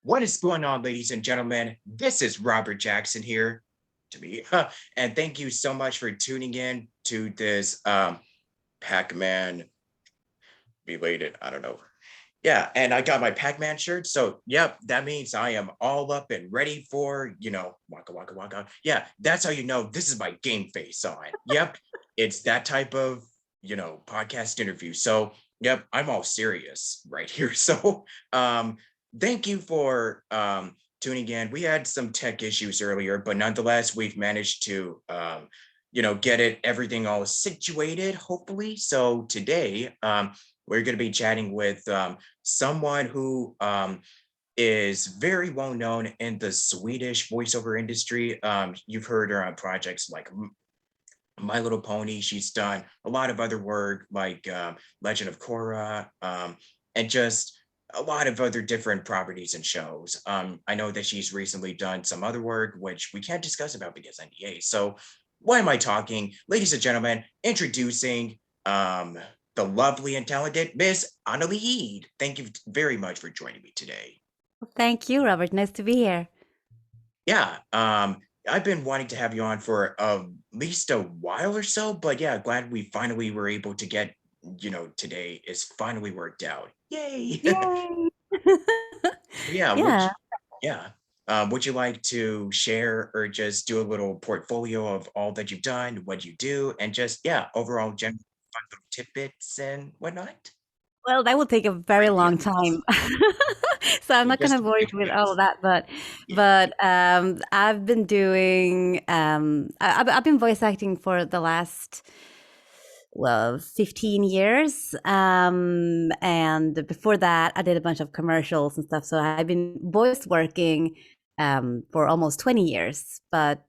What is going on, ladies and gentlemen? This is Robert Jackson here to me. And thank you so much for tuning in to this Pac-Man related, I don't know. Yeah, and I got my Pac-Man shirt. So, yep, that means I am all up and ready for, waka waka waka. Yeah, that's how you know this is my game face on. Yep, it's that type of, podcast interview. So, yep, I'm all serious right here. So, thank you for tuning in. We had some tech issues earlier, but nonetheless, we've managed to, get everything all situated, hopefully. So today, we're going to be chatting with someone who is very well known in the Swedish voiceover industry. You've heard her on projects like My Little Pony. She's done a lot of other work like Legend of Korra, and just a lot of other different properties and shows. I know that she's recently done some other work, which we can't discuss about because NDA. So why am I talking? Ladies and gentlemen, introducing the lovely and talented Miss Anneli. Thank you very much for joining me today. Thank you, Robert. Nice to be here. Yeah, I've been wanting to have you on for at least a while or so, but yeah, glad we finally were able to get, today is finally worked out. Yay! Yay! Yeah, Yeah. yeah. Would you like to share or just do a little portfolio of all that you've done, what you do, and just, yeah, overall general fun little tidbits and whatnot? Well, that would take a very Right, yeah, long time. So I'm not just gonna a bore you quick with all base. of that, but Yeah. I've been doing I've been voice acting for the last 15 years. And before that I did a bunch of commercials and stuff. So I've been voice working for almost 20 years, but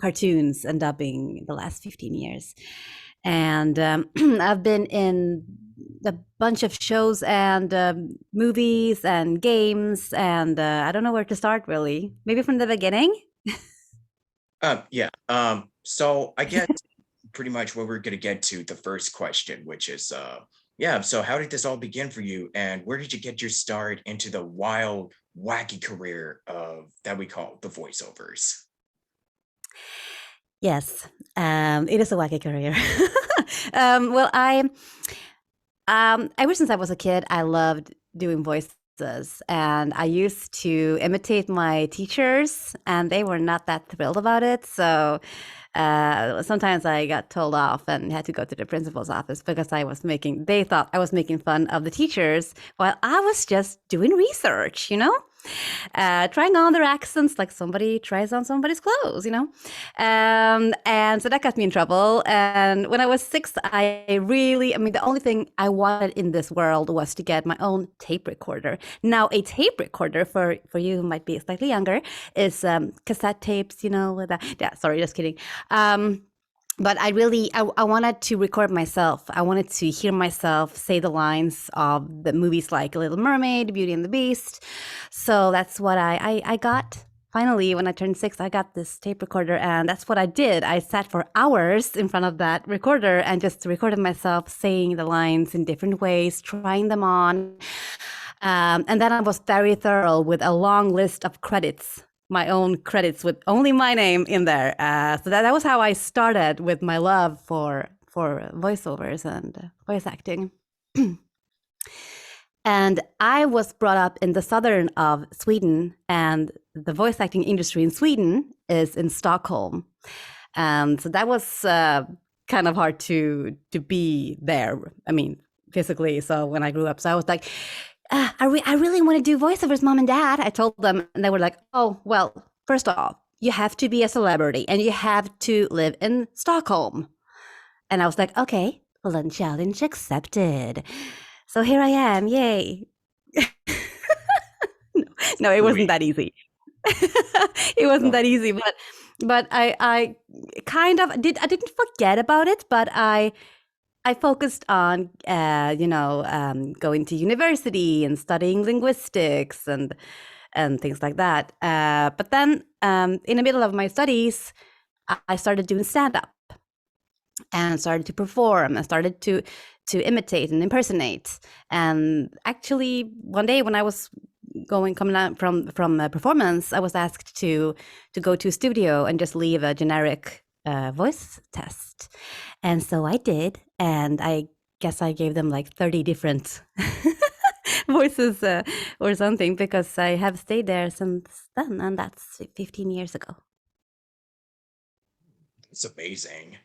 cartoons and dubbing the last 15 years. And I've been in a bunch of shows and movies and games, and I don't know where to start really. Maybe from the beginning. Yeah. So I guess pretty much what we're gonna get to the first question, which is yeah, so how did this all begin for you? And where did you get your start into the wild, wacky career of that we call the voiceovers? Yes, it is a wacky career. Well, ever since I was a kid, I loved doing voices, and I used to imitate my teachers, and they were not that thrilled about it. So sometimes I got told off and had to go to the principal's office because they thought I was making fun of the teachers while I was just doing research, trying on their accents like somebody tries on somebody's clothes, and so that got me in trouble. And when I was 6, the only thing I wanted in this world was to get my own tape recorder. Now, a tape recorder, for you who might be slightly younger, is cassette tapes, with that. Yeah, sorry, just kidding. But I wanted to record myself. I wanted to hear myself say the lines of the movies like Little Mermaid, Beauty and the Beast. So that's what I got. Finally, when I turned 6, I got this tape recorder, and that's what I did. I sat for hours in front of that recorder and just recorded myself saying the lines in different ways, trying them on. And then I was very thorough with a long list of credits, my own credits with only my name in there. So that was how I started with my love for voiceovers and voice acting. And I was brought up in the southern of Sweden, and the voice acting industry in Sweden is in Stockholm. And so that was kind of hard to be there. I mean, physically. So when I grew up, so I was like, I really want to do voiceovers, Mom and Dad. I told them, and they were like, oh, well, first off, you have to be a celebrity and you have to live in Stockholm. And I was like, okay, well then challenge accepted. So here I am, yay. No, it wasn't that easy. It wasn't No. that easy, but I kind of I didn't forget about it, but I focused on, going to university and studying linguistics and things like that. But then, in the middle of my studies, I started doing stand up and started to perform and started to imitate and impersonate. And actually, one day when I was going coming out from a performance, I was asked to go to a studio and just leave a generic voice test, and so I did, and I guess I gave them like 30 different voices or something because I have stayed there since then, and that's 15 years ago. It's amazing.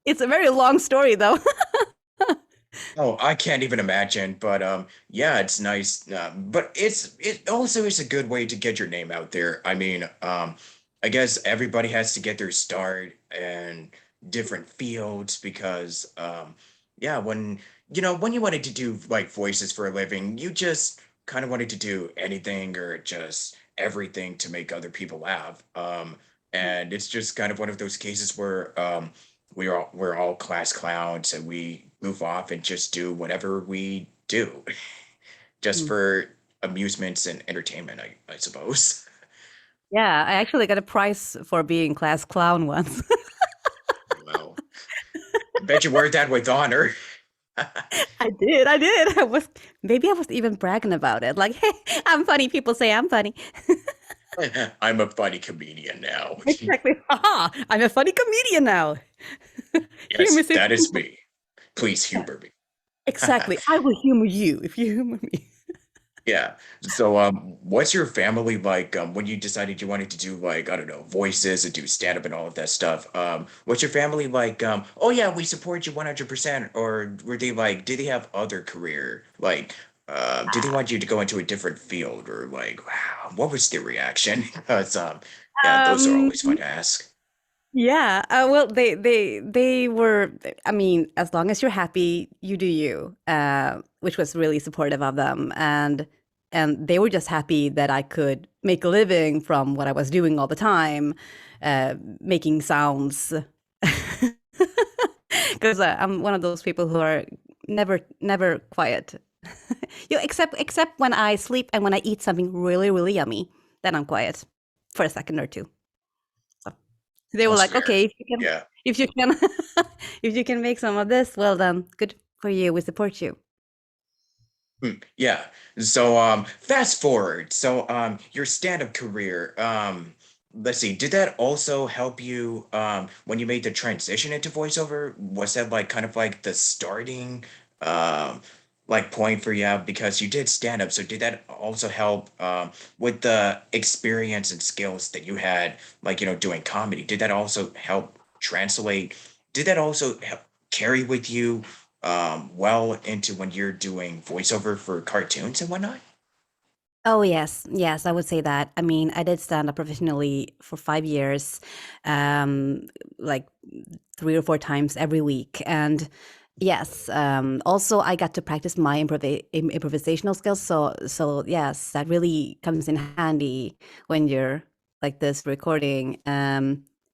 It's a very long story, though. Oh, I can't even imagine, but yeah, it's nice. But it also is a good way to get your name out there. I mean, I guess everybody has to get their start in different fields because yeah, when you wanted to do like voices for a living, you just kind of wanted to do anything or just everything to make other people laugh. And it's just kind of one of those cases where we're all class clowns and we goof off and just do whatever we do just Mm. for amusements and entertainment, I suppose. Yeah, I actually got a prize for being class clown once. Well, I bet you wore that with honor. I did. Maybe I was even bragging about it. Like, hey, I'm funny. People say I'm funny. I'm a funny comedian now. Exactly. Haha, I'm a funny comedian now. Humor Yes, that is system. me. Please humor me. Exactly. I will humor you if you humor me. Yeah. So, what's your family like? When you decided you wanted to do like, I don't know, voices and do stand up and all of that stuff? What's your family like? Oh yeah, we support you 100%. Or were they like, did they have other career? Like, did they want you to go into a different field or like, wow, what was their reaction? Because, yeah, those are Um, always fun to ask. yeah. Well, they were. I mean, as long as you're happy, you do you. Which was really supportive of them, and they were just happy that I could make a living from what I was doing all the time, making sounds. Because I'm one of those people who are never quiet. Except when I sleep and when I eat something really yummy, then I'm quiet for a second or two. So they were That's like, fair. okay, Yeah. if you can, if you can make some of this, well then, good for you. We support you. Yeah. So fast forward. So your stand-up career, let's see, did that also help you when you made the transition into voiceover? Was that like kind of like the starting um like point for you because you did stand up. So did that also help with the experience and skills that you had like doing comedy? Did that also help translate? Did that also help carry with you well into when you're doing voiceover for cartoons and whatnot? Oh yes, yes, I would say that. I mean, I did stand up professionally for 5 years, um, like 3 or 4 times every week, and yes, also I got to practice my improvisational skills. So yes, that really comes in handy when you're like this recording.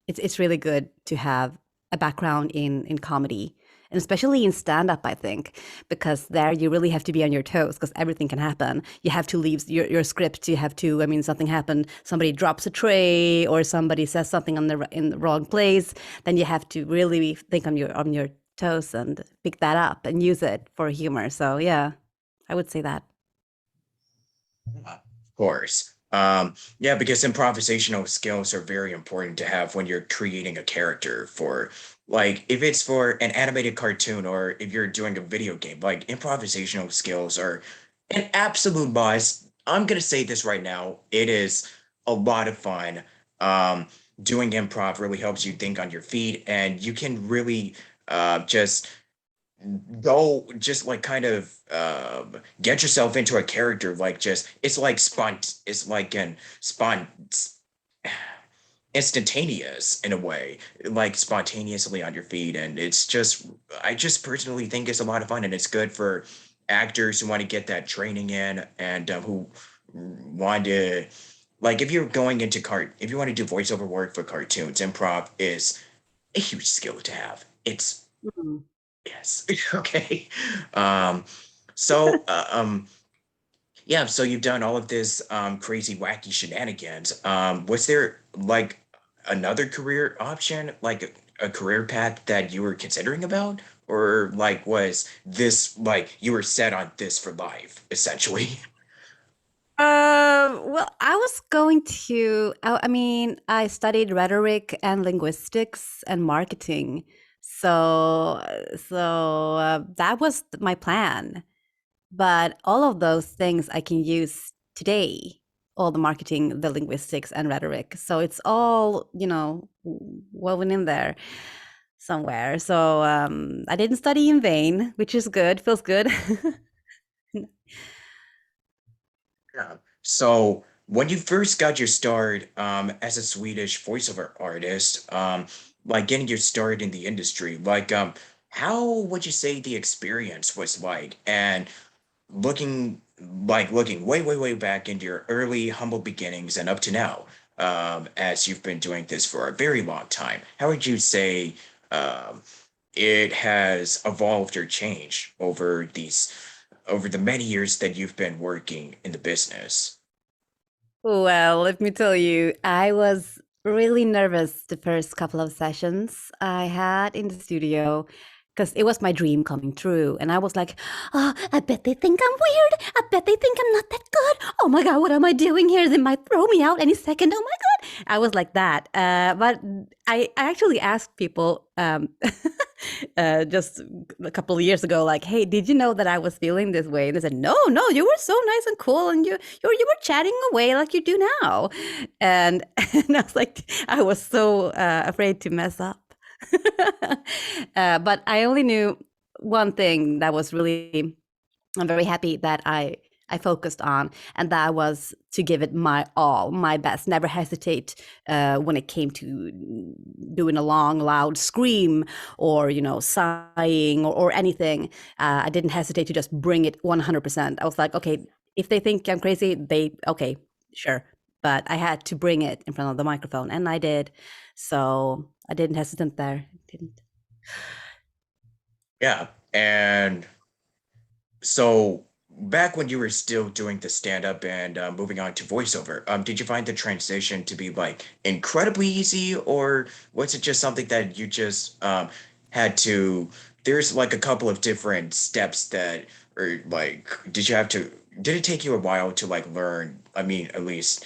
It's really good to have a background in comedy, and especially in stand up, I think, because there you really have to be on your toes because everything can happen. You have to leave your script. You have to, I mean, something happened, somebody drops a tray or somebody says something in the wrong place, then you have to really think on your toes and pick that up and use it for humor. So yeah, I would say that. Of course. Yeah, because improvisational skills are very important to have when you're creating a character for, like, if it's for an animated cartoon or if you're doing a video game, like, improvisational skills are an absolute must. I'm gonna say this right now. It is a lot of fun. Um, Doing improv really helps you think on your feet, and you can really just go just like kind of get yourself into a character like just it's like an spont instantaneous in a way, like spontaneously on your feet, and it's just I just personally think it's a lot of fun and it's good for actors who want to get that training in and who want to, like, if you're going into cart if you want to do voiceover work for cartoons, improv is a huge skill to have. It's Mhm. Yes. Okay. Um, so, yeah, so you've done all of this crazy, wacky shenanigans. Was there like another career option, like a career path that you were considering about? Or like was this like you were set on this for life, essentially? Well, I was going to, I mean, I studied rhetoric and linguistics and marketing. So that was my plan. But all of those things I can use today, all the marketing, the linguistics and rhetoric. So it's all, woven in there somewhere. So I didn't study in vain, which is good, feels good. Yeah. So when you first got your start as a Swedish voiceover artist, like getting your start in the industry, like how would you say the experience was like? And looking looking way, way, way back into your early humble beginnings and up to now, as you've been doing this for a very long time, how would you say um, it has evolved or changed over the many years that you've been working in the business? Well, let me tell you, I was really nervous the first couple of sessions I had in the studio because it was my dream coming true. And I was like, oh, I bet they think I'm weird. I bet they think I'm not that good. Oh my God, what am I doing here? They might throw me out any second. Oh my God. I was like that. But I actually asked people just a couple of years ago, like, hey, did you know that I was feeling this way? And they said, no, no, you were so nice and cool, and you were chatting away like you do now. And and I was like, I was so afraid to mess up. But I only knew one thing that was really, I'm very happy that I focused on, and that was to give it my all, my best. Never hesitate when it came to doing a long, loud scream or sighing or anything. I didn't hesitate to just bring it 100%. I was like, okay, if they think I'm crazy, they okay, sure. But I had to bring it in front of the microphone, and I did. So I didn't hesitate there. Didn't. Yeah. And so back when you were still doing the stand up and moving on to voiceover, did you find the transition to be like incredibly easy, or was it just something that you just had to? There's like a couple of different steps that, or like, did it take you a while to like learn? I mean, at least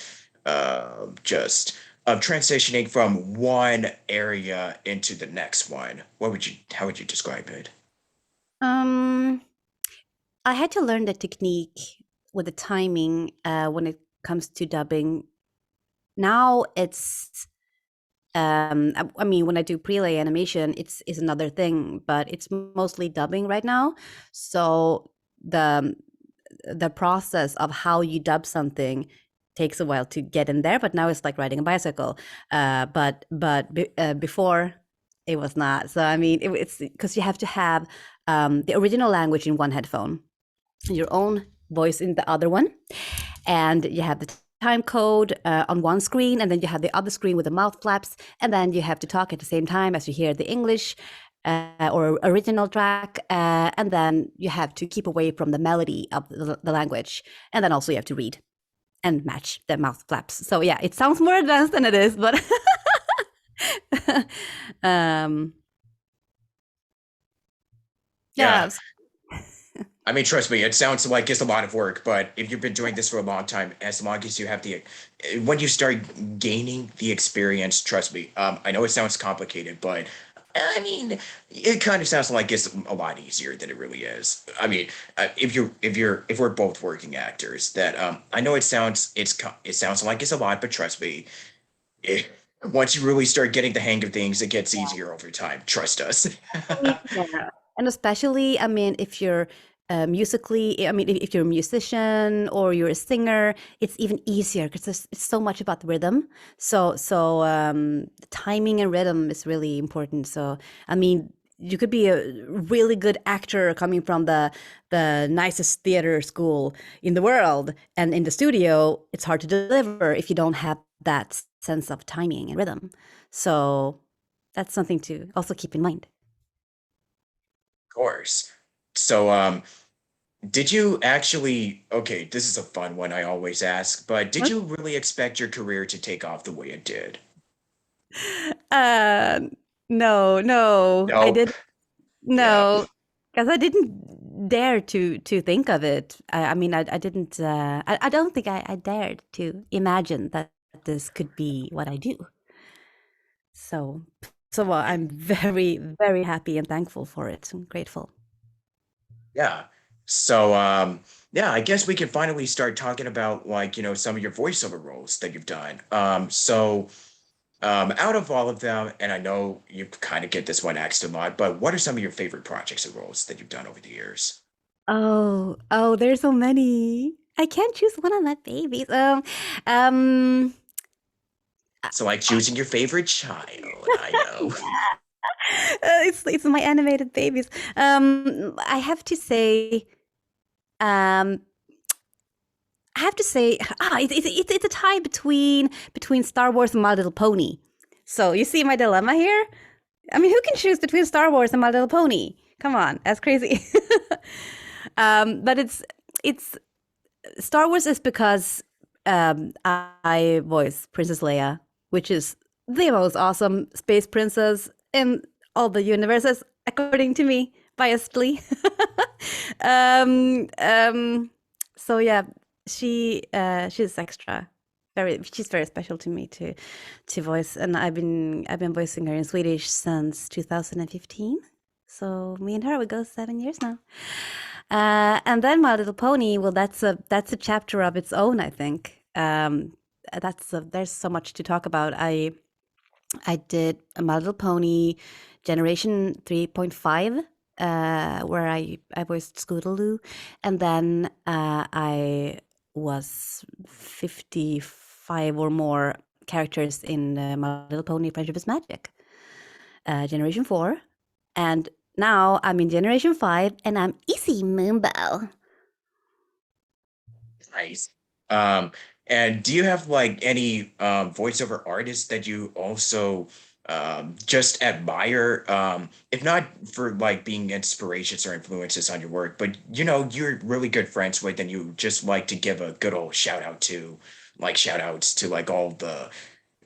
just transitioning from one area into the next one. How would you describe it? Um, I had to learn the technique with the timing when it comes to dubbing. Now it's I mean, when I do prelay animation, it's is another thing, but it's mostly dubbing right now. So the process of how you dub something takes a while to get in there, but now it's like riding a bicycle. But before it was not. So I mean, it's because you have to have the original language in one headphone, your own voice in the other one, and you have the time code on one screen, and then you have the other screen with the mouth flaps, and then you have to talk at the same time as you hear the English or original track, and then you have to keep away from the melody of the language, and then also you have to read and match the mouth flaps. So yeah, it sounds more advanced than it is, but um, Yeah. yeah. I mean, trust me, it sounds like it's a lot of work, but if you've been doing this for a long time, as long as you have when you start gaining the experience, trust me, I know it sounds complicated, but I mean, it kind of sounds like it's a lot easier than it really is. I mean, if we're both working actors, that I know it sounds like it's a lot, but trust me, it, once you really start getting the hang of things, it gets easier over time. Trust us. Yeah. And especially, I mean, if you're musically, I mean, if you're a musician or you're a singer, it's even easier because it's so much about the rhythm. So timing and rhythm is really important. So, I mean, you could be a really good actor coming from the nicest theater school in the world, and in the studio, it's hard to deliver if you don't have that sense of timing and rhythm. So that's something to also keep in mind. Of course. So, did you actually, okay, this is a fun one I always ask, but did you really expect your career to take off the way it did? Uh, no, no, I Nope. did Yeah. no, because I didn't. dare to think of it. I mean, I didn't. I don't think I dared to imagine that this could be what I do. So, I'm very, very happy and thankful for it. I'm grateful. Yeah. So yeah, I guess we can finally start talking about like, some of your voiceover roles that you've done. Out of all of them, and I know you kind of get this one asked a lot, but what are some of your favorite projects and roles that you've done over the years? Oh, there's so many. I can't choose one of my babies. Um, So like choosing your favorite child, I know. it's my animated babies. I have to say, um, it's a tie between Star Wars and My Little Pony. So you see my dilemma here. I mean, who can choose between Star Wars and My Little Pony? Come on, that's crazy. But it's Star Wars is because I voice Princess Leia, which is the most awesome space princess in all the universes, according to me, biasedly. um, um, so yeah, she's extra. She's very special to me to voice, and I've been voicing her in Swedish since 2015. So me and her we go 7 years now. And then My Little Pony, well, that's a chapter of its own, I think. There's so much to talk about. I did a My Little Pony Generation 3.5, where I voiced Scootaloo, and then I was 55 or more characters in My Little Pony Friendship is Magic, Generation 4, and now I'm in Generation 5, and I'm Easy Moonbow. Nice. Um, and do you have like any voiceover artists that you also just admire? If not for like being inspirations or influences on your work, but you're really good friends with and you just like to give a good old shout outs to like all the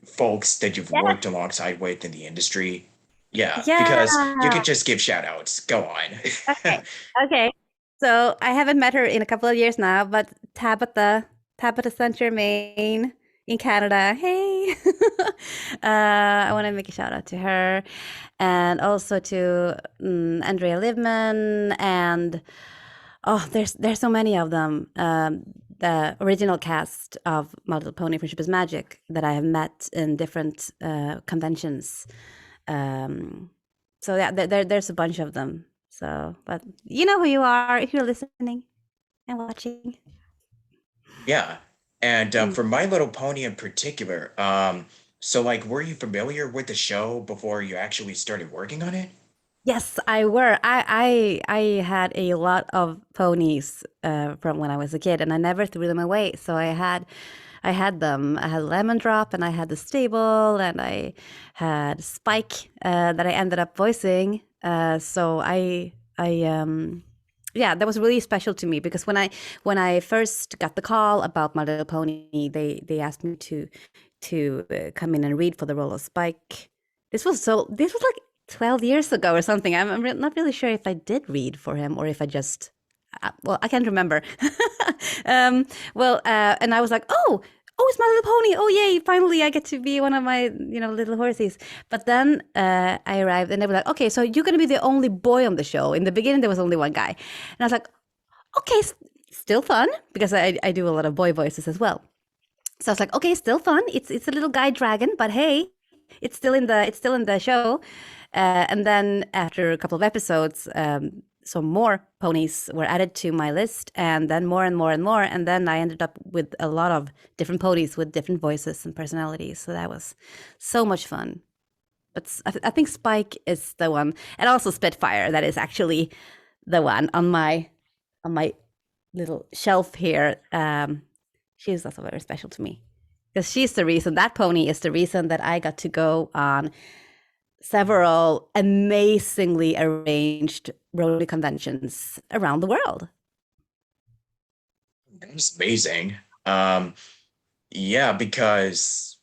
folks that you've Yeah. worked alongside with in the industry. Yeah, because you Yeah. could just give shout outs. Go on. Okay. Okay. So I haven't met her in a couple of years now, but Tabitha St. Germain in Canada. Hey. I want to make a shout out to her and also to Andrea Livman and oh, there's so many of them. The original cast of My Little Pony Friendship is Magic that I have met in different conventions. Um, so yeah, there's a bunch of them. So, but you know who you are if you're listening and watching. Yeah. And Mm. for My Little Pony in particular, so like, were you familiar with the show before you actually started working on it? Yes, I were. I had a lot of ponies from when I was a kid, and I never threw them away. So I had them. I had Lemon Drop, and I had the stable, and I had Spike that I ended up voicing. Yeah, that was really special to me because when I first got the call about My Little Pony, they asked me to come in and read for the role of Spike. This was like 12 years ago or something. Not really sure if I did read for him or if I just, well, I can't remember. um, and I was like, oh, it's My Little Pony. Oh, yay, finally I get to be one of my, little horses. But then I arrived and they were like, okay, so you're going to be the only boy on the show. In the beginning, there was only one guy. And I was like, okay, still fun because I do a lot of boy voices as well. So I was like, okay, still fun. It's a little guy dragon, but hey, it's still in the show. And then after a couple of episodes, some more ponies were added to my list, and then more and more and more, and then I ended up with a lot of different ponies with different voices and personalities. So that was so much fun. But I think Spike is the one, and also Spitfire. That is actually the one on my little shelf here. She's also very special to me because she's the reason that pony is the reason that I got to go on several amazingly arranged roadie conventions around the world. It's amazing. Um, yeah, because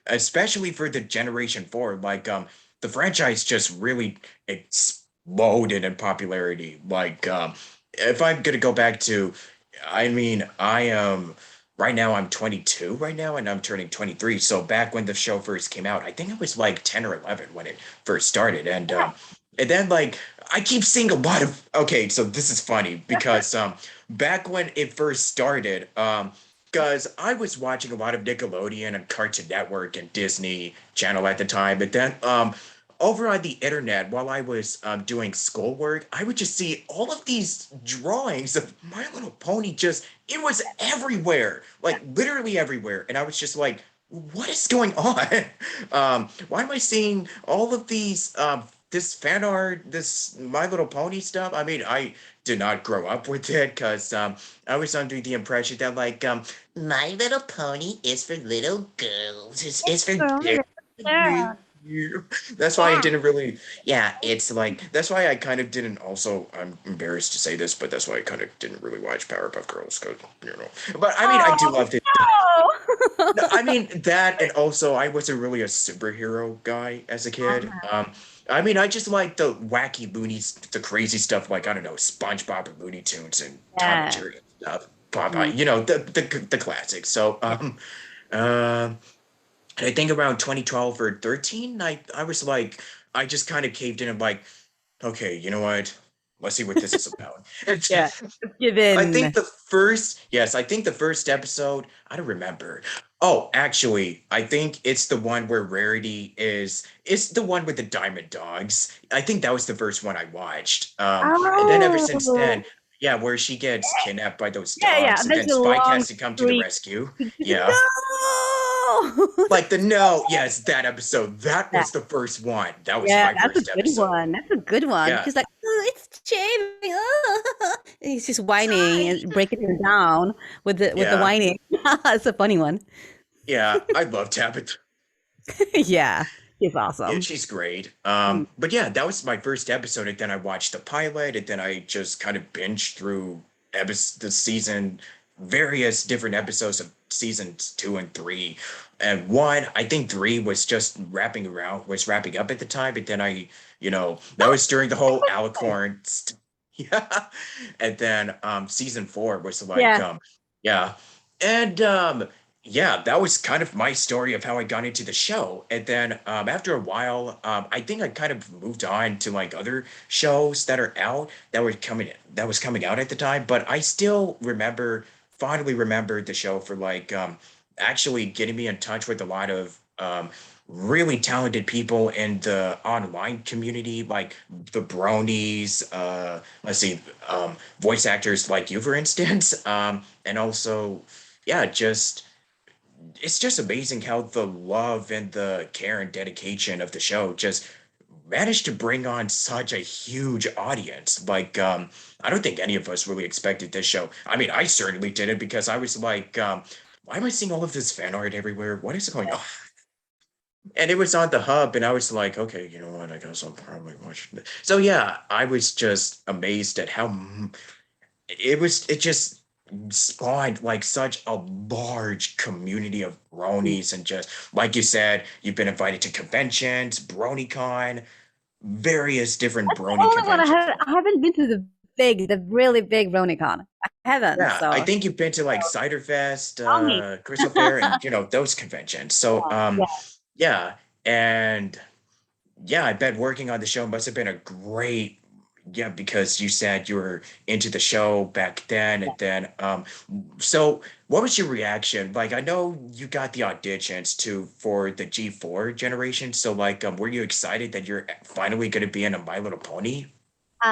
especially for the Generation 4, like the franchise just really exploded in popularity. Like, if I'm gonna go back to, I mean, I am right now I'm 22 right now, and I'm turning 23. So back when the show first came out, I think it was like 10 or 11 when it first started, and then like I keep seeing a lot of. Okay, so this is funny because back when it first started, because I was watching a lot of Nickelodeon and Cartoon Network and Disney Channel at the time, but then over on the internet while I was doing schoolwork, I would just see all of these drawings of My Little Pony. Just it was everywhere, like literally everywhere, and I was just like, "What is going on? Why am I seeing all of these this fan art, this My Little Pony stuff?" I mean, I did not grow up with it because I was under the impression that like My Little Pony is for little girls. It's for girls. Yeah. That's why I didn't really, yeah, it's like, that's why I kind of didn't also, I'm embarrassed to say this, but that's why I kind of didn't really watch Powerpuff Girls, because, but I mean, I do Oh love it. No, no. I mean, that, and also, I wasn't really a superhero guy as a kid. I mean, I just like the wacky loonies, the crazy stuff, like, I don't know, SpongeBob and Looney Tunes and Tom and Yeah. Jerry and stuff. Popeye, Mm. the classics. So, um, and I think around 2012 or 13, I was like, I just kind of caved in and like, okay, you know what? Let's see what this is about. Yeah. Give I think in. yes, I think the first episode, I don't remember. Oh, actually, I think it's the one where it's the one with the diamond dogs. I think that was the first one I watched. And then ever since Oh. then, yeah, where she gets kidnapped by those Yeah, yeah. dogs, and There's then a Spike long has to come to the streak. rescue. Yeah. No. Like the no, yes, that episode. That Yeah, was the first one. That was yeah, my that's a first good episode. one. That's a good one. Yeah. He's like, oh, it's Jamie. Oh. He's just whining and breaking him down with the Yeah. whining. It's a funny one. Yeah. I love Tabitha. Yeah, he's Yeah, awesome. she's great. Mm. But yeah, that was my first episode, and then I watched the pilot, and then I just kind of binged through the season, various different episodes of seasons 2 and 3. And one, I think three was wrapping up at the time, but then that was during the whole Alicorn yeah. And then season 4 was like Yeah. yeah. And yeah, that was kind of my story of how I got into the show. And then after a while, I think I kind of moved on to like other shows that are out that was coming out at the time. But I still fondly remember the show for like actually getting me in touch with a lot of really talented people in the online community, like the Bronies, let's see, voice actors like you, for instance, and also, yeah, just it's just amazing how the love and the care and dedication of the show just managed to bring on such a huge audience. Like, I don't think any of us really expected this show. I mean, I certainly didn't because I was like, why am I seeing all of this fan art everywhere? What is going on? And it was on the hub, and I was like, okay, you know what? I guess I'll probably watch it. So yeah, I was just amazed at how it just spawned like such a large community of bronies, and just like you said, you've been invited to conventions, BronyCon, various different That's the brony only one I conventions. have. I haven't been to the really big RonyCon. I haven't. Yeah, I So think you've been to like Ciderfest, tell me. Crystal Fair, and those conventions. So Yeah. yeah, and yeah, I bet working on the show must have been a great, yeah, because you said you were into the show back then, and then so what was your reaction? Like, I know you got the auditions for the G4 generation, so like were you excited that you're finally going to be in a My Little Pony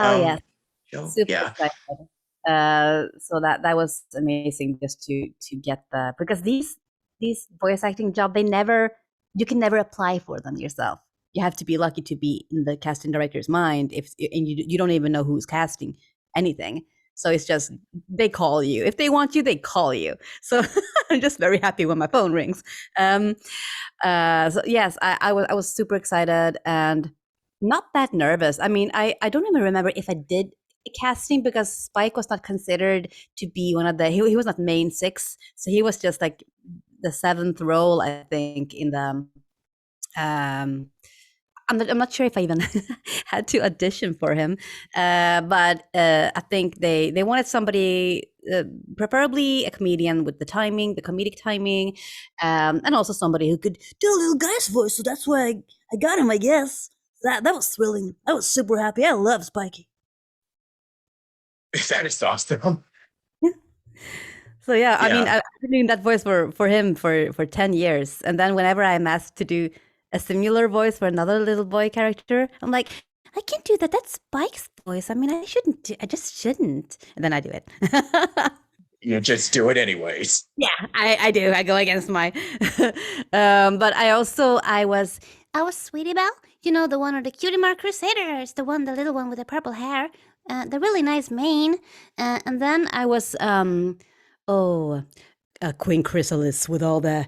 Oh um yes, show? super Yeah. excited. So that was amazing just to get because these voice acting job you can never apply for them yourself. You have to be lucky to be in the casting director's mind and you don't even know who's casting anything. So it's just they call you if they want you, they call you. So I'm just very happy when my phone rings. Um, so yes, I was super excited and not that nervous. I mean, I don't even remember if I did casting because Spike was not considered to be one of he was not main six, so he was just like the seventh role I think in the um I'm not sure if I even had to audition for him, but I think they wanted somebody, preferably a comedian with the comedic timing, and also somebody who could do a little guy's voice. So that's why I got him, I guess. That was thrilling. I was super happy. I love Spikey. That is awesome. So yeah, I mean, Yeah. I've been doing that voice for him for 10 years, and then whenever I'm asked to do a similar voice for another little boy character, I'm like, I can't do that. That's Spike's voice. I mean, I shouldn't. I just shouldn't. And then I do it. You just do it anyways. Yeah, I do. I go against my. But I was Sweetie Belle. You know, the one of the Cutie Mark Crusaders, the little one with the purple hair, the really nice mane, and then I was oh, Queen Chrysalis with all the,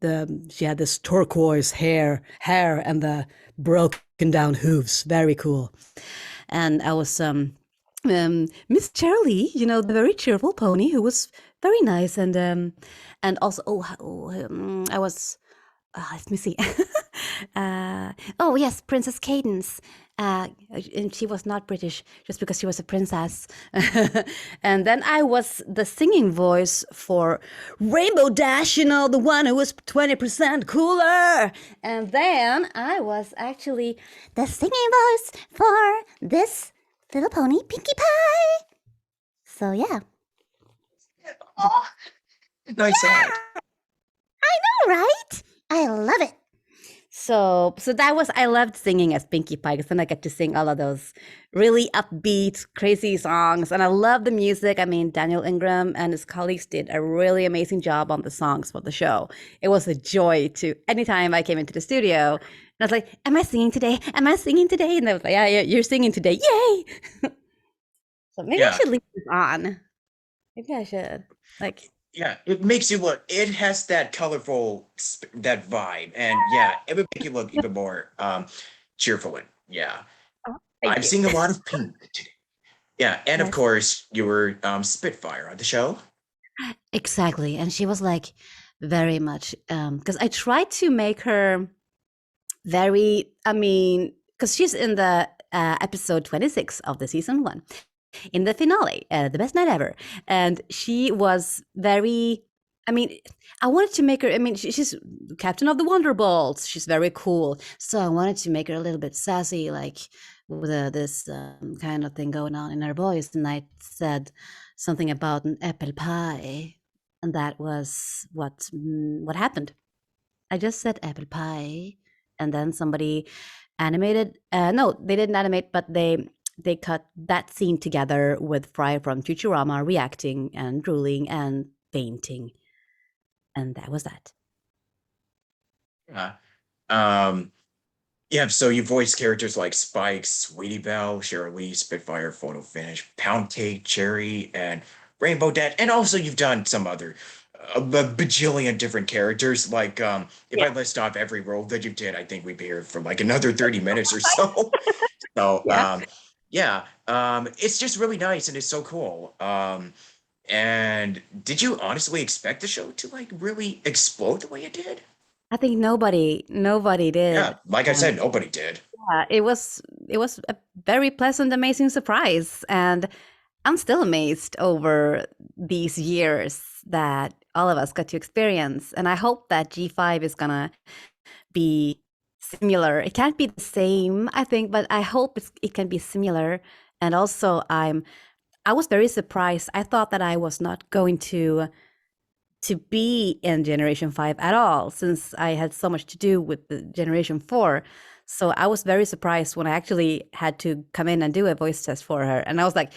the she had this turquoise hair and the broken down hooves. Very cool. And I was Miss Charlie, the very cheerful pony who was very nice, and also I was let me see. Oh yes, Princess Cadence. And she was not British just because she was a princess. And then I was the singing voice for Rainbow Dash, the one who was 20% cooler. And then I was actually the singing voice for this little pony, Pinkie Pie. So yeah. Oh, nice ad. All right. I love it. So that was, I loved singing as Pinkie Pie because then I get to sing all of those really upbeat, crazy songs. And I love the music. I mean, Daniel Ingram and his colleagues did a really amazing job on the songs for the show. It was a joy to anytime I came into the studio. And I was like, am I singing today? Am I singing today? And they was like, yeah, you're singing today. Yay. So maybe I Yeah. should leave this on. Maybe I should. Like, Yeah, it makes you look. It has that colorful, that vibe, and yeah, it would make you look even more cheerful. And yeah, oh, I'm thank you. seeing a lot of pink today. Yeah, and of Yes. course, you were Spitfire on the show. Exactly. And she was like very much because I tried to make her very, I mean, because she's in the episode 26 of the season 1 in the finale, the best night ever. And she was very, I mean, I wanted to make her, I mean, she's captain of the Wonderbolts. She's very cool. So I wanted to make her a little bit sassy, like with this kind of thing going on in her voice. And I said something about an apple pie. And that was what happened. I just said apple pie. And then somebody animated, no, they didn't animate, but they cut that scene together with Fry from Futurama reacting and drooling and fainting. And that was that. Yeah. Um, yeah, so you voice characters like Spike, Sweetie Belle, Shirley, Spitfire, Photo Finish, Pound Cake, Cherry, and Rainbow Dad, and also you've done some other bajillion different characters. Like, if I Yeah. list off every role that you did, I think we'd be here for like another 30 minutes or so. So, Yeah. yeah, it's just really nice and it's so cool. And did you honestly expect the show to like really explode the way it did? I think nobody Yeah, did. like I And said, nobody did. yeah, it was a very pleasant, amazing surprise. And I'm still amazed over these years that all of us got to experience. And I hope that G5 is gonna be similar. It can't be the same, I think, but I hope it can be similar. And also, I was very surprised. I thought that I was not going to be in Generation 5 at all, since I had so much to do with the Generation 4. So I was very surprised when I actually had to come in and do a voice test for her. And I was like,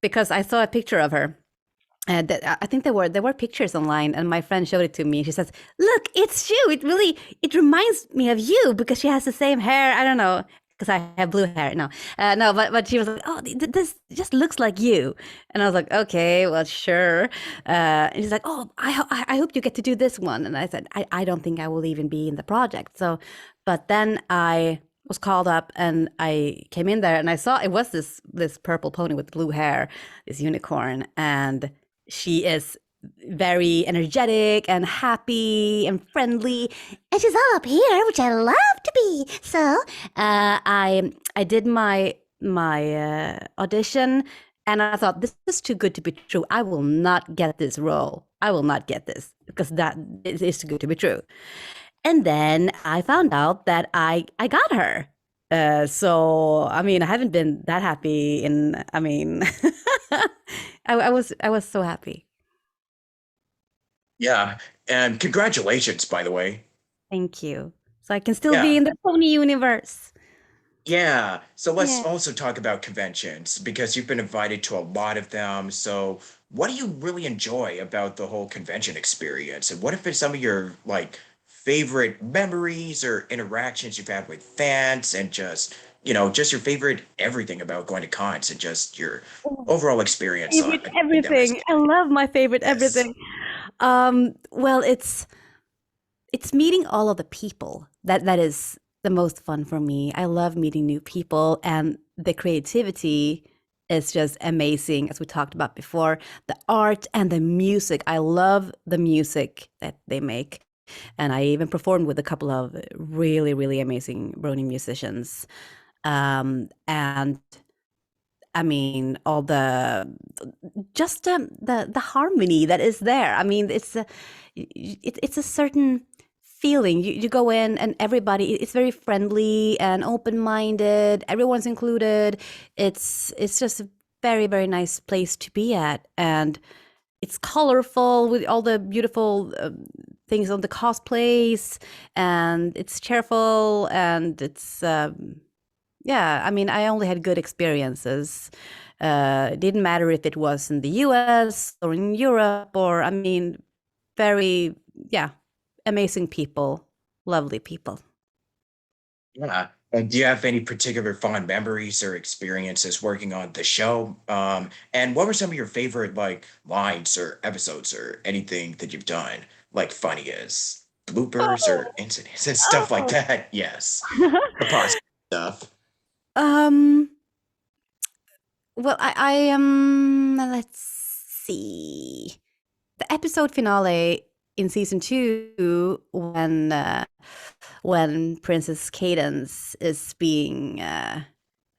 because I saw a picture of her. I think there were pictures online, and my friend showed it to me. She says, "Look, it's you. It reminds me of you because she has the same hair. I don't know because I have blue hair. No, no, but she was like, oh, this just looks like you." And I was like, okay, well, sure. And she's like, oh, I hope you get to do this one. And I said, I don't think I will even be in the project. So, but then I was called up and I came in there and I saw it was this purple pony with blue hair, this unicorn, and she is very energetic and happy and friendly, and she's all up here, which I love to be. So I did my audition, and I thought, this is too good to be true. I will not get this role. I will not get this because that is too good to be true. And then I found out that I got her. So I mean, I haven't been that happy in. I mean, I was so happy. Yeah. And congratulations, by the way. Thank you. So I can still be Yeah. in the pony universe. Yeah. So let's Yeah. also talk about conventions because you've been invited to a lot of them. So what do you really enjoy about the whole convention experience? And what have been some of your like favorite memories or interactions you've had with fans and just, just your favorite everything about going to cons and just your Oh, overall experience on favorite attending them as a everything. kid? I love my favorite Yes. everything. Well, it's meeting all of the people that is the most fun for me. I love meeting new people, and the creativity is just amazing, as we talked about before. The art and the music. I love the music that they make. And I even performed with a couple of really, really amazing Brony musicians. And I mean, all the just the harmony that is there. I mean, it's a certain feeling. You go in and everybody, it's very friendly and open minded. Everyone's included. It's just a very, very nice place to be at, and it's colorful with all the beautiful things on the cosplays, and it's cheerful, and it's yeah, I mean, I only had good experiences. It didn't matter if it was in the US or in Europe, or, I mean, very, yeah, amazing people, lovely people. Yeah. And do you have any particular fond memories or experiences working on the show? And what were some of your favorite like lines or episodes or anything that you've done, like funniest bloopers or Oh, incidents and stuff like oh. that? Yes, the positive stuff. um, well, let's see. The episode finale in season two, when Princess Cadence is being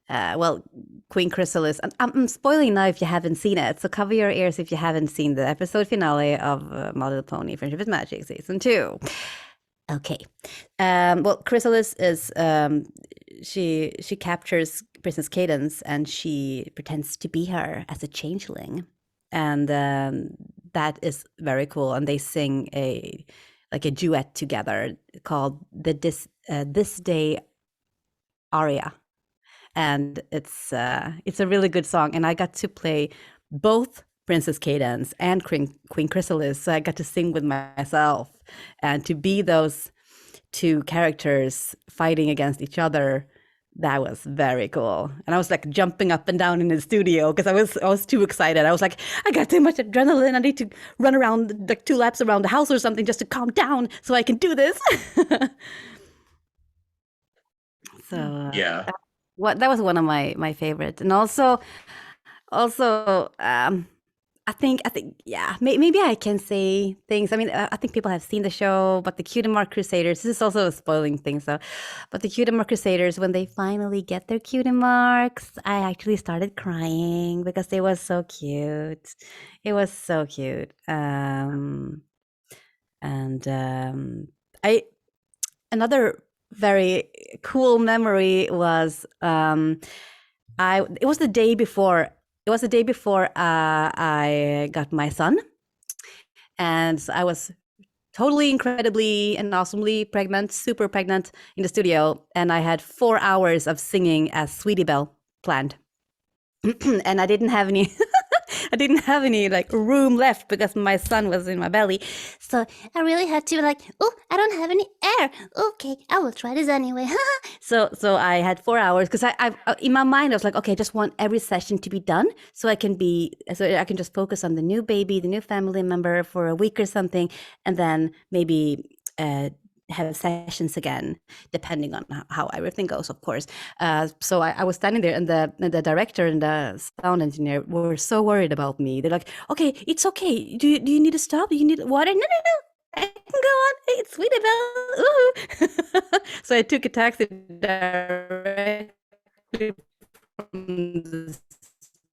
well, Queen Chrysalis. I'm spoiling now if you haven't seen it, so cover your ears if you haven't seen the episode finale of My Little Pony: Friendship is Magic season two. Okay. Well, Chrysalis is she captures Princess Cadence and she pretends to be her as a changeling, and that is very cool. And they sing a like a duet together called the This Day aria, and it's a really good song. And I got to play both Princess Cadence and Queen Chrysalis, so I got to sing with myself and to be those two characters fighting against each other. That was very cool, and I was like jumping up and down in the studio because I was too excited. I was like, I got too much adrenaline. I need to run around like 2 laps around the house or something just to calm down so I can do this. So Yeah. what that was one of my favorites, and also I think yeah, maybe I can say things. I mean, I think people have seen the show, but the Cutie Mark Crusaders. This is also a spoiling thing, so. But the Cutie Mark Crusaders, when they finally get their cutie marks, I actually started crying because it was so cute. It was so cute. And I another very cool memory was I it was the day before I got my son, and I was totally incredibly and awesomely pregnant, super pregnant in the studio, and I had 4 hours of singing as Sweetie Belle planned. And I didn't have any I didn't have any like room left because my son was in my belly. So I really had to like, oh, I don't have any air. Okay, I will try this anyway. So I had 4 hours because I in my mind I was like, okay, I just want every session to be done so I can just focus on the new baby, the new family member for a week or something, and then maybe have sessions again, depending on how everything goes, of course. So I was standing there, and the director and the sound engineer were so worried about me. They're like, "Okay, it's okay. Do you need to stop? Do you need water? No, no, no. I can go on. It's sweet about." Ooh. So I took a taxi directly from the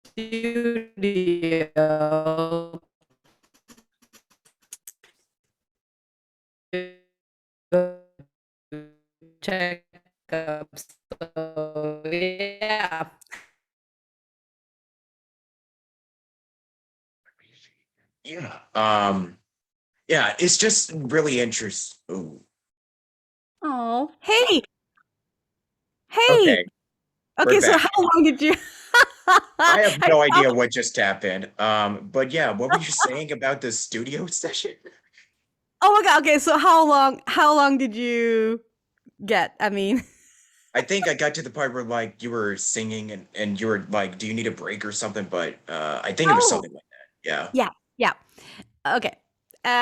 studio to check up. So yeah. Yeah. Yeah, it's just really interesting. Oh, hey, hey. Okay, we're Okay, so back. how long did you? I have I no saw. idea what just happened. But yeah, what were you saying about the studio session? Oh my God. Okay, so how long? How long did you get? I mean, I think I got to the part where like you were singing and you were like, do you need a break or something? But I think it was oh something like that. Yeah. yeah, yeah. Okay.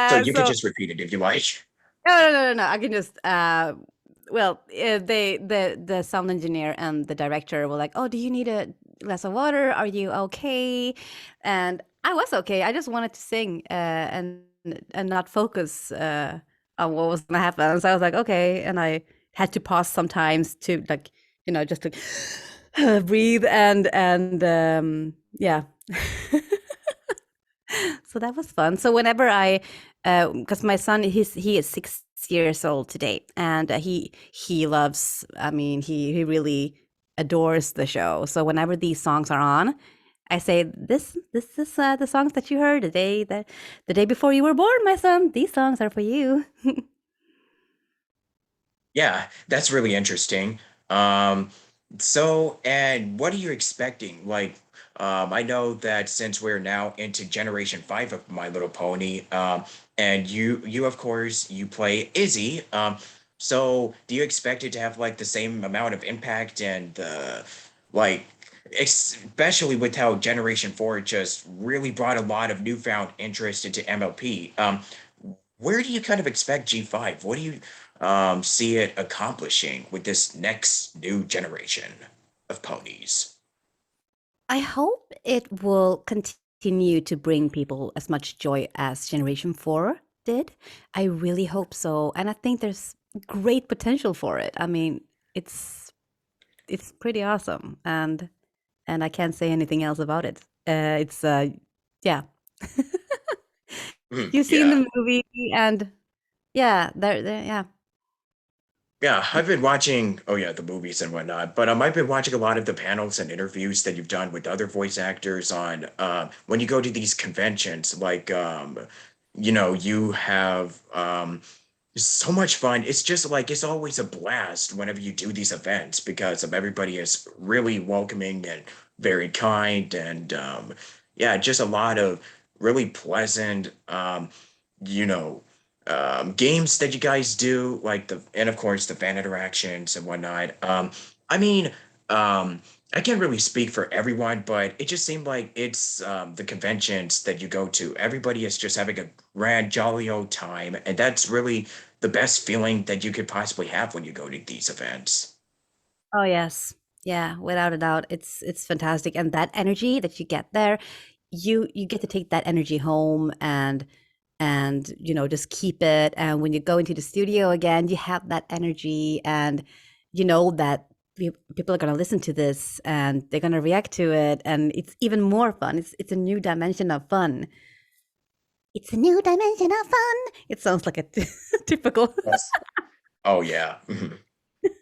So you could So just repeat it if you like. no, no, no, no, no. I can just well, they the sound engineer and the director were like, "Oh, do you need a glass of water? Are you okay?" And I was okay. I just wanted to sing and not focus on what was gonna happen. So I was like, "Okay," and I had to pause sometimes to like, just to breathe and yeah. So that was fun. So whenever because my son, he is 6 years old today, and he loves. I mean, he really adores the show. So whenever these songs are on, I say, this is the songs that you heard the day before you were born, my son. These songs are for you." Yeah, that's really interesting. Um, and what are you expecting? Like, I know that since we're now into Generation 5 of My Little Pony, and you of course you play Izzy. So do you expect it to have like the same amount of impact and like especially with how Generation 4 just really brought a lot of newfound interest into MLP. Where do you kind of expect G5? What do you see it accomplishing with this next new generation of ponies? I hope it will continue to bring people as much joy as Generation 4 did. I really hope so. And I think there's great potential for it. I mean, it's it's pretty awesome, and I can't say anything else about it. It's yeah. Mhm, You've seen yeah. the movie, and yeah, yeah. Yeah, I've been watching, oh yeah, the movies and whatnot, but I've been watching a lot of the panels and interviews that you've done with other voice actors on when you go to these conventions, like you have so much fun. It's just like it's always a blast whenever you do these events because of everybody is really welcoming and very kind and yeah, just a lot of really pleasant you know games that you guys do like the and of course the fan interactions and whatnot. I mean um I can't really speak for everyone, but it just seemed like it's the conventions that you go to. Everybody is just having a grand, jolly old time, and that's really the best feeling that you could possibly have when you go to these events. Oh yes. Yeah, without a doubt. It's fantastic. And that energy that you get there, you get to take that energy home and just keep it. And when you go into the studio again, you have that energy, and you know that people are going to listen to this and they're going to react to it, and it's even more fun. It's a new dimension of fun. It's a new dimension of fun. It sounds like a typical. Yes. Oh yeah. Mhm.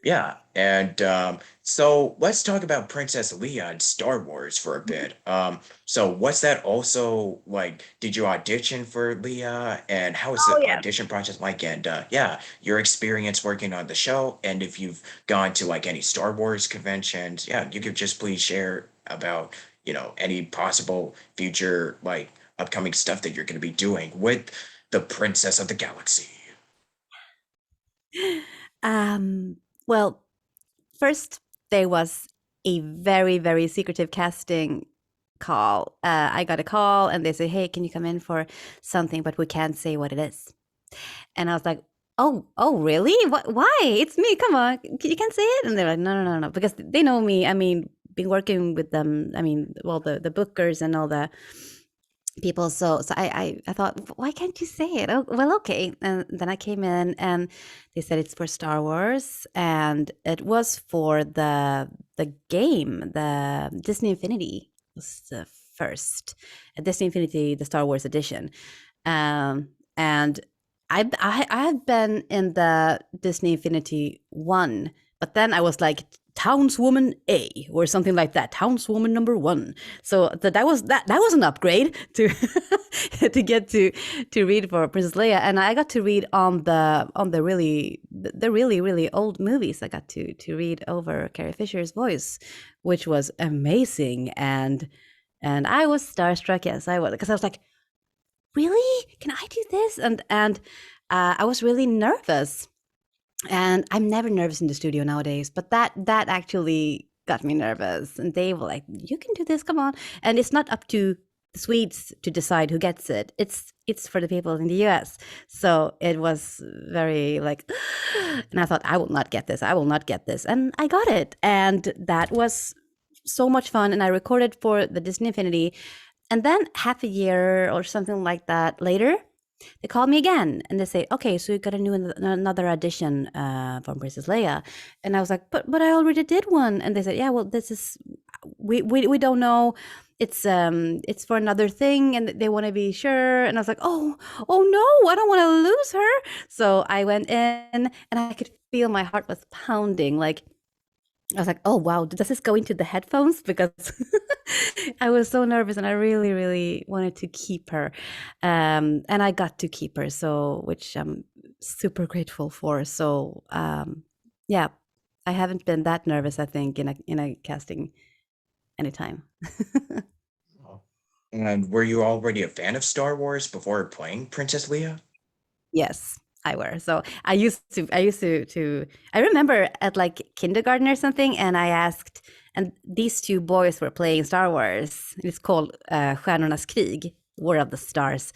Yeah, and so let's talk about Princess Leia in Star Wars for a bit. So was that also like, did you audition for Leia, and how was Oh the yeah. audition process like? And yeah, your experience working on the show, and if you've gone to like any Star Wars conventions, yeah, you could just please share about, any possible future like upcoming stuff that you're going to be doing with the Princess of the Galaxy. Um, well, first, there was a very, very secretive casting call. I got a call and they said, "Hey, can you come in for something? But we can't say what it is." And I was like, oh, really? What? Why? It's me. Come on, you can't say it." And they're like, "No, no, no, no," because they know me. I mean, been working with them. I mean, well, the bookers and all the people. So I thought, why can't you say it? Oh, well, okay. And then I came in, and they said it's for Star Wars, and it was for the game, the Disney Infinity was the first, Disney Infinity, the Star Wars edition. And I had been in the Disney Infinity one, but then I was like townswoman A or something like that, townswoman number one. So that was an upgrade to to get to read for Princess Leia, and I got to read on the really old movies. I got to read over Carrie Fisher's voice, which was amazing, and I was starstruck. Yes, I was, because I was like, really? Can I do this? And I was really nervous. And I'm never nervous in the studio nowadays, but that actually got me nervous. And they were like, "You can do this, come on!" And it's not up to the Swedes to decide who gets it. It's for the people in the US. So it was very like, and I thought, I will not get this. I will not get this, and I got it, and that was so much fun. And I recorded for the Disney Infinity, and then half a year or something like that later, they called me again and they say, "Okay, so you got a new another audition from Princess Leia," and I was like, "But I already did one." And they said, "Yeah, well, this is we don't know. It's for another thing, and they want to be sure." And I was like, "Oh no, I don't want to lose her." So I went in, and I could feel my heart was pounding. Like, I was like, "Oh wow, does this go into the headphones?" Because I was so nervous, and I really, really wanted to keep her, and I got to keep her. So, which I'm super grateful for. So, yeah, I haven't been that nervous, I think, in a casting anytime. And were you already a fan of Star Wars before playing Princess Leia? Yes, I were. So I remember at like kindergarten or something, and I asked, and these two boys were playing Star Wars. It's called Stjärnornas krig, War of the Stars,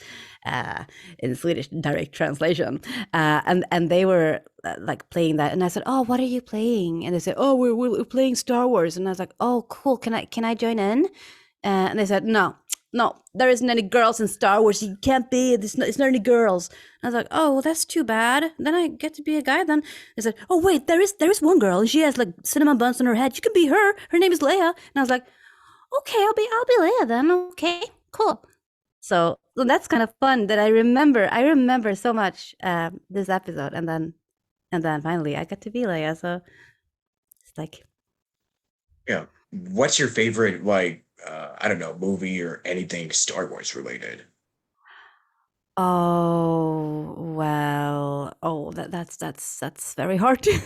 in Swedish direct translation. And they were like playing that, and I said, "Oh, what are you playing?" And they said, "Oh, we're playing Star Wars." And I was like, "Oh, cool. Can I join in?" And they said, "No, no, there isn't any girls in Star Wars. You can't be. It's not any girls." And I was like, "Oh, well, that's too bad. Then I get to be a guy." Then they said, "Oh, wait, there is one girl, and she has like cinnamon buns on her head. You can be her. Her name is Leia." And I was like, "Okay, I'll be Leia then. Okay, cool." So that's kind of fun that I remember so much this episode, and then finally I got to be Leia. So it's like, Yeah. What's your favorite, like, I don't know, movie or anything Star Wars related? oh well, oh that's very hard to.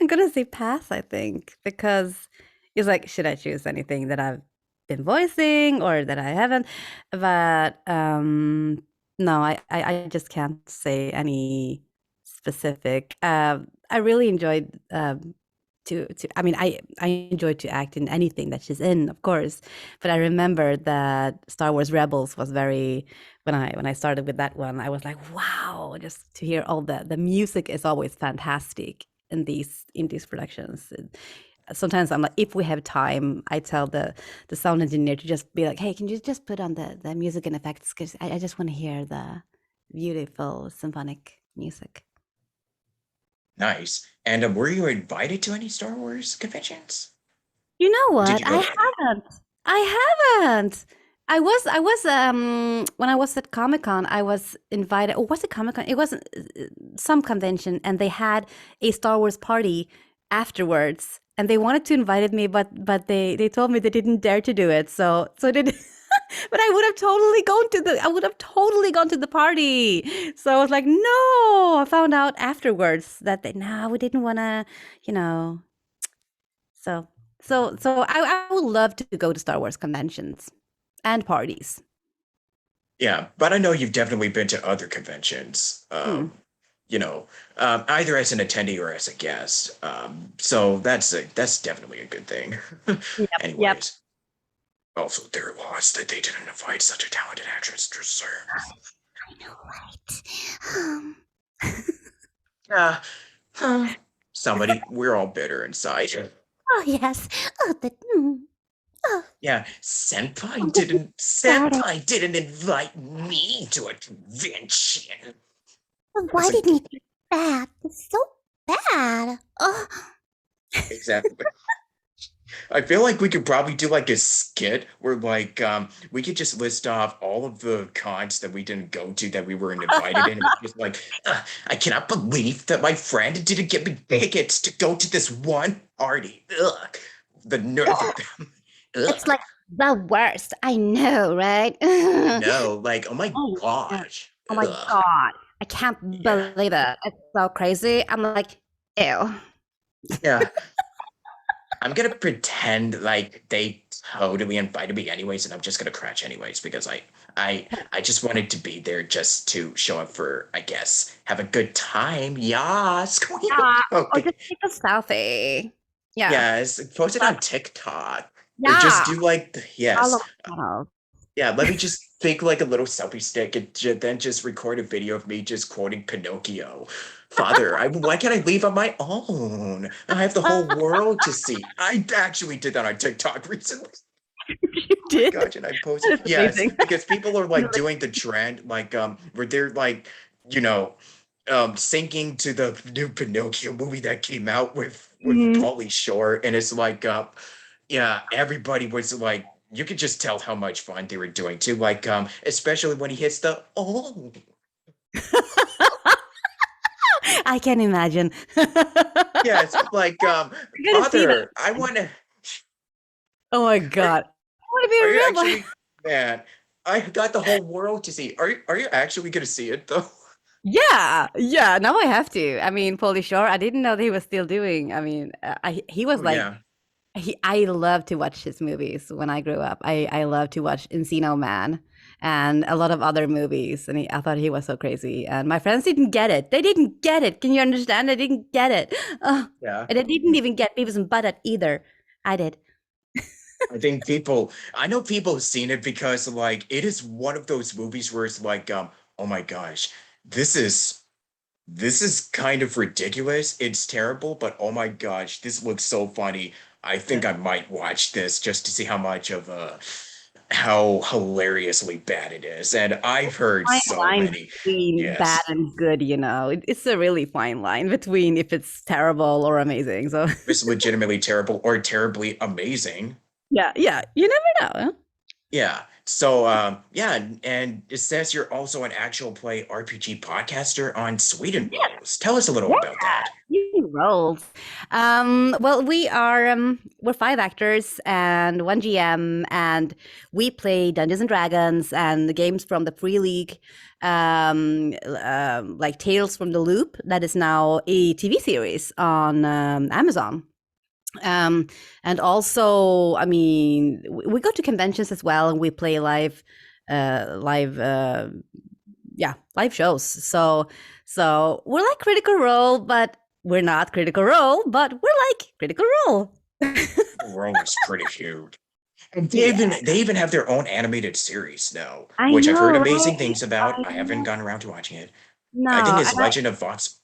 I'm gonna say pass, I think, because it's like, should I choose anything that I've been voicing or that I haven't? But no, I just can't say any specific. I really enjoyed to I mean I enjoyed to act in anything that she's in, of course. But I remember that Star Wars Rebels was very, when I started with that one, I was like, wow, just to hear all the music is always fantastic in these productions. Sometimes I'm like, if we have time, I tell the sound engineer to just be like, "Hey, can you just put on the music and effects, because I just want to hear the beautiful symphonic music." Nice. And were you invited to any Star Wars conventions? You know Or did what? you go I to any? haven't. I haven't. I was when I was at Comic-Con, I was invited. Or was it Comic-Con? It wasn't some convention, and they had a Star Wars party afterwards, and they wanted to invite me, but they told me they didn't dare to do it. So they did. But I would have totally gone to the party. So I was like, no. I found out afterwards that we didn't want to, you know. So so I would love to go to Star Wars conventions and parties. Yeah, but I know you've definitely been to other conventions, Mm. you know, either as an attendee or as a guest. So that's definitely a good thing. Yep, yep. Anyways, also their loss that they didn't invite such a talented actress to serve. I know, right? Uh, huh, somebody, we're all bitter inside. Oh, yes. Oh, oh, Yeah, oh, this is started. Senpai didn't invite me to a convention. Why That's a didn't good, you do that? It's so bad. Oh, exactly. I feel like we could probably do like a skit where we could just list off all of the cons that we didn't go to that we weren't invited in. And just like, I cannot believe that my friend didn't get me tickets to go to this one party. Ugh, the nerve of them. it's Ugh. like the worst. I know, right? I know, like, oh my Oh, yeah. gosh. Oh my Ugh. God. I can't Yeah. believe it. It's so crazy. I'm like, ew. Yeah. I'm gonna pretend like they totally invited me anyways, and I'm just gonna crash anyways because I just wanted to be there just to show up for, I guess, have a good time. Yes. Yeah. Or Okay. just take a selfie. Yeah. Yes. Post it But on TikTok. Or just yeah. do like Follow yes. models. Yeah, let me just think like a little selfie stick and then just record a video of me just quoting Pinocchio. Father, why can't I leave on my own? I have the whole world to see. I actually did that on TikTok recently. You Oh my did? gosh, and I posted That is yes, amazing. because people are You're like like, doing the trend, where they're like, you know, syncing to the new Pinocchio movie that came out with mm. Pauly Shore, and it's like yeah, everybody was like, you could just tell how much fun they were doing too. Especially when he hits the oh, I can imagine. yes, I gotta see that. father, I want to. Oh my Are God. I want to be are a you real boy. actually man? I got the whole world to see. Are you actually gonna see it though? Yeah, yeah. Now I have to. I mean, Pauly Shore. I didn't know that he was still doing. I mean, he was Oh like yeah, I love to watch his movies when I grew up. I love to watch Encino Man and a lot of other movies. And I thought he was so crazy. And my friends didn't get it. They didn't get it. Can you understand? They didn't get it. Oh, yeah. and they didn't even get Beavis and Butthead either. I did. I know people have seen it because like it is one of those movies where it's like, oh my gosh, this is this is kind of ridiculous. It's terrible, but oh my gosh, this looks so funny. I think I might watch this just to see how much of how hilariously bad it is. And I've heard Fine so line many. between bad Yes, and good, you know. It's a really fine line between if it's terrible or amazing. So it's legitimately terrible or terribly amazing. yeah, yeah. You never know. Huh? Yeah. So yeah, and it says you're also an actual play RPG podcaster on Sweden Rolls. Tell us a little Yeah, about that. you roles. Well, we're five actors and one GM, and we play Dungeons and Dragons and the games from the Free League, like Tales from the Loop, that is now a TV series on Amazon. And also, I mean, we go to conventions as well, and we play live yeah, live shows. So we're like Critical Role, but we're not Critical Role, but we're like Critical Role. The world is pretty huge. And Yeah, they even have their own animated series now, I which I've heard know, amazing right? things about. I I haven't know. gone around to watching it. I think No, it's and I Legend of Vox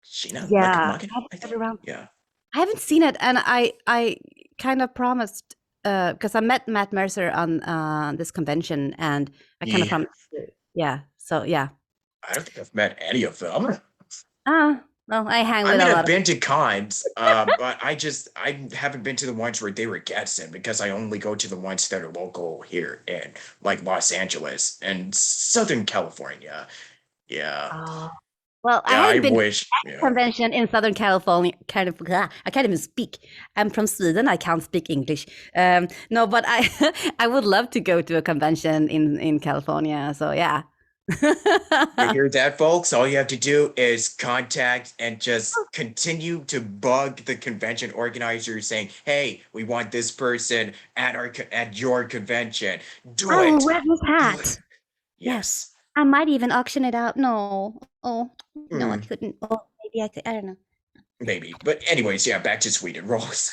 Shina, like yeah, Machina, I haven't I got think. around. Yeah. I haven't seen it, and I kind of promised because I met Matt Mercer on this convention, and I kind of Yeah. promised. Yeah, so yeah. I don't think I've met any of them. Well, I hang I with mean, a I've lot of. been to cons, but I haven't been to the ones where they were guests in because I only go to the ones that are local here in like Los Angeles and Southern California. Yeah. Oh. Well, I Yeah, I haven't been to wish. a Yeah. convention in Southern California. I can't even speak. I'm from Sweden. I can't speak English. No, but I I would love to go to a convention in California. So yeah. You hear that, folks? All you have to do is contact and just continue to bug the convention organizers saying, "Hey, we want this person at at your convention. Do I will it. wear this Do it." hat. Yes. Yes. I might even auction it out. No. Oh, no, I Hmm, couldn't. Oh, maybe I could. I don't know. maybe. But anyways, yeah, back to Sweden rolls.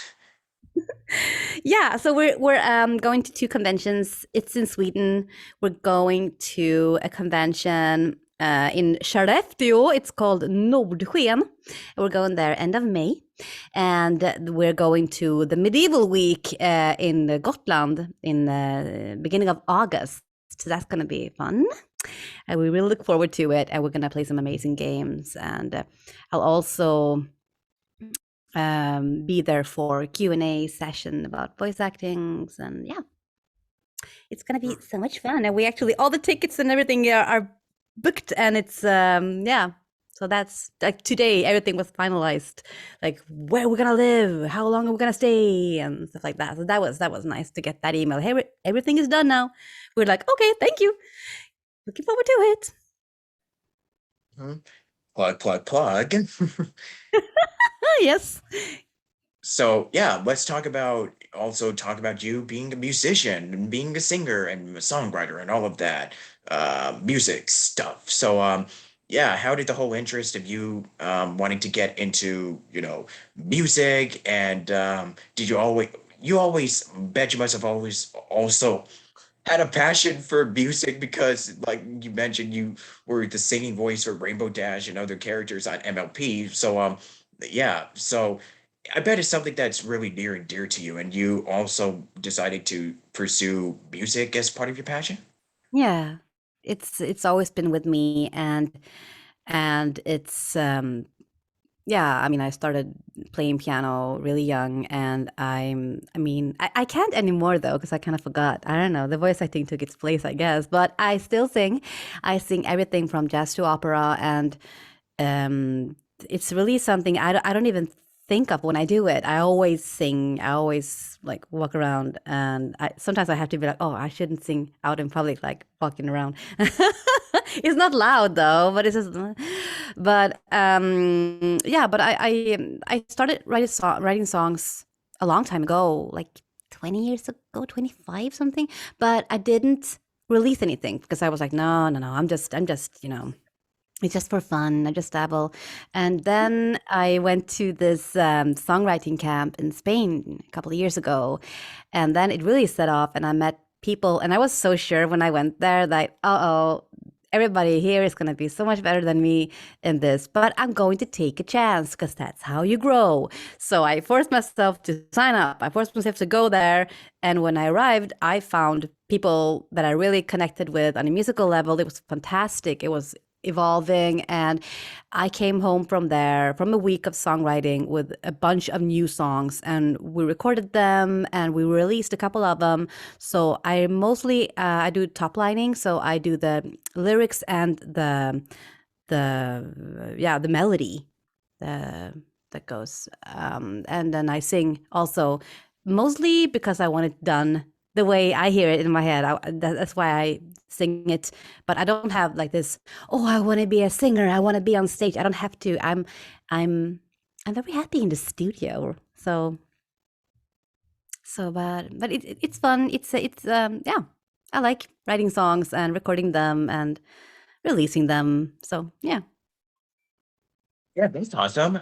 Yeah, so we're going to two conventions. It's in Sweden. We're going to a convention in Skellefteå. It's called Nordsken. We're going there end of May. And we're going to the medieval week in Gotland in the beginning of August. So that's going to be fun. And we really look forward to it. And we're going to play some amazing games. And I'll also be there for Q&A session about voice actings. And yeah, it's going to be so much fun. And we actually, all the tickets and everything are booked. And it's, yeah. So that's like today, everything was finalized, like where we're gonna live, how long are we gonna stay, and stuff like that. So that was nice to get that email. Hey, everything is done now. We're like, okay, thank you. Looking forward to it. Plug. Yes. So yeah, let's talk about you being a musician and being a singer and a songwriter and all of that music stuff. So yeah, how did the whole interest of you wanting to get into, music and did you always bet you must have always also had a passion for music because like you mentioned you were the singing voice for Rainbow Dash and other characters on MLP. So yeah, so I bet it's something that's really near and dear to you and you also decided to pursue music as part of your passion? Yeah. It's always been with me, and it's yeah, I mean, I started playing piano really young, and I can't anymore though, because I kind of forgot. I don't know, the voice acting took its place, I guess, but I still sing. I sing everything from jazz to opera, and it's really something I don't even think of when I do it. I always sing. I always like walk around, and sometimes I have to be like, oh, I shouldn't sing out in public, like walking around. It's not loud though, but it's just. But yeah, but I started writing songs a long time ago, like 20 years ago, 25 something. But I didn't release anything because I was like, no, no, no. I'm just, it's just for fun. I just dabble. And then I went to this songwriting camp in Spain a couple of years ago. And then it really set off, and I met people. And I was so sure when I went there that, oh, everybody here is going to be so much better than me in this. But I'm going to take a chance because that's how you grow. So I forced myself to sign up. I forced myself to go there. And when I arrived, I found people that I really connected with on a musical level. It was fantastic. It was evolving, and I came home from there from a week of songwriting with a bunch of new songs, and we recorded them and we released a couple of them. So I mostly I do top lining, so I do the lyrics and the melody that goes, and then I sing also, mostly because I want it done the way I hear it in my head. That's why I sing it. But I don't have like this, oh, I want to be a singer, I want to be on stage. I don't have to. I'm very happy in the studio. But it's fun. It's yeah, I like writing songs and recording them and releasing them. So yeah. Yeah, that's awesome.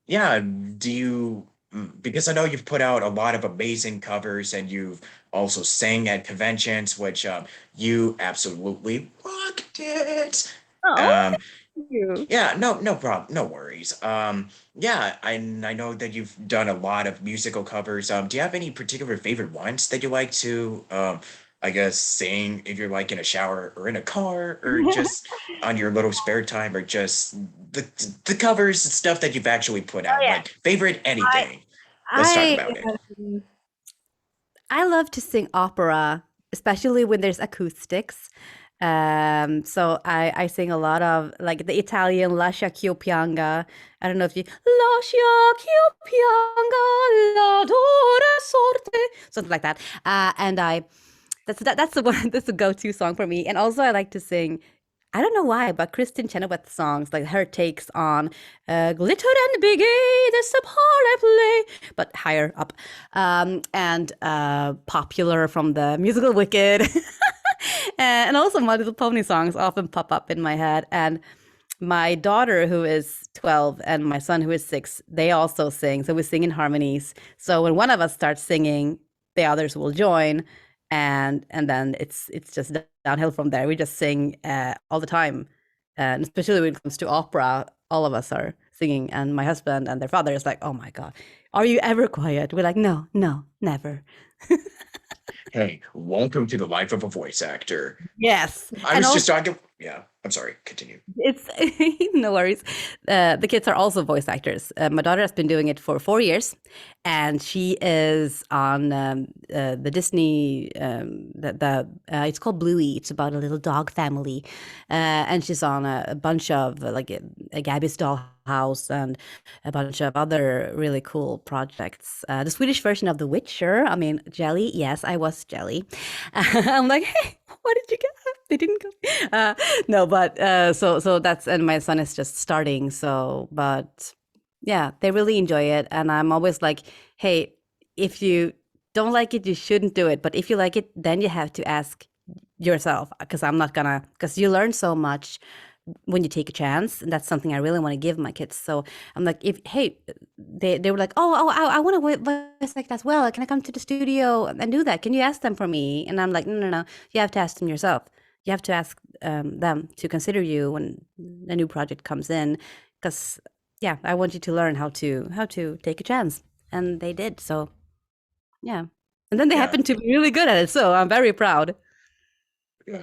Yeah, because I know you've put out a lot of amazing covers and you've also sang at conventions, which you absolutely rocked it. Oh, Um, thank you. yeah, no problem, no worries. Yeah, I know that you've done a lot of musical covers. Do you have any particular favorite ones that you like to, I guess, sing if you're like in a shower or in a car or just on your little spare time or just the the covers and stuff that you've actually put Oh out, yeah. like favorite I anything. Let's talk I about it. um, I love to sing opera, especially when there's acoustics. So I sing a lot of like the Italian Lascia ch'io pianga. I don't know if you Lascia ch'io pianga la d'ora sorte, something like that. And that's the one that's the go-to song for me. And also I like to sing. I don't know why, but Kristen Chenoweth songs, like her takes on "Glitter and Biggie," there's some part I play, but higher up, and popular from the musical Wicked, and also My Little Pony songs often pop up in my head. And my daughter, who is 12, and my son, who is 6, they also sing. So we sing in harmonies. So when one of us starts singing, the others will join. and then it's just downhill from there. We just sing all the time, and especially when it comes to opera, all of us are singing. And my husband and their father is like, "Oh my god, are you ever quiet?" We're like, "No, no, never." Hey, welcome to the life of a voice actor. Yes, I and was also just talking. Yeah, I'm sorry. Continue. it's no worries. The kids are also voice actors. My daughter has been doing it for 4 years, and she is on the Disney. It's called Bluey. It's about a little dog family, and she's on a bunch of like a Gabby's Dollhouse and a bunch of other really cool projects. The Swedish version of The Witcher. I mean, Jelly. Yes, I was Jelly. I'm like, hey, what did you get? They didn't go. No, but so that's, and my son is just starting. So, but yeah, they really enjoy it, and I'm always like, hey, if you don't like it, you shouldn't do it. But if you like it, then you have to ask yourself, because I'm not gonna, because you learn so much when you take a chance, and that's something I really want to give my kids. So I'm like, if hey, they were like, oh, I want to voice like that as well. Can I come to the studio and do that? Can you ask them for me? And I'm like, no, no, no. You have to ask them yourself. You have to ask them to consider you when a new project comes in, because yeah, I want you to learn how to take a chance, and they did. So yeah, and then they Yeah, happen to be really good at it. So I'm very proud. yeah.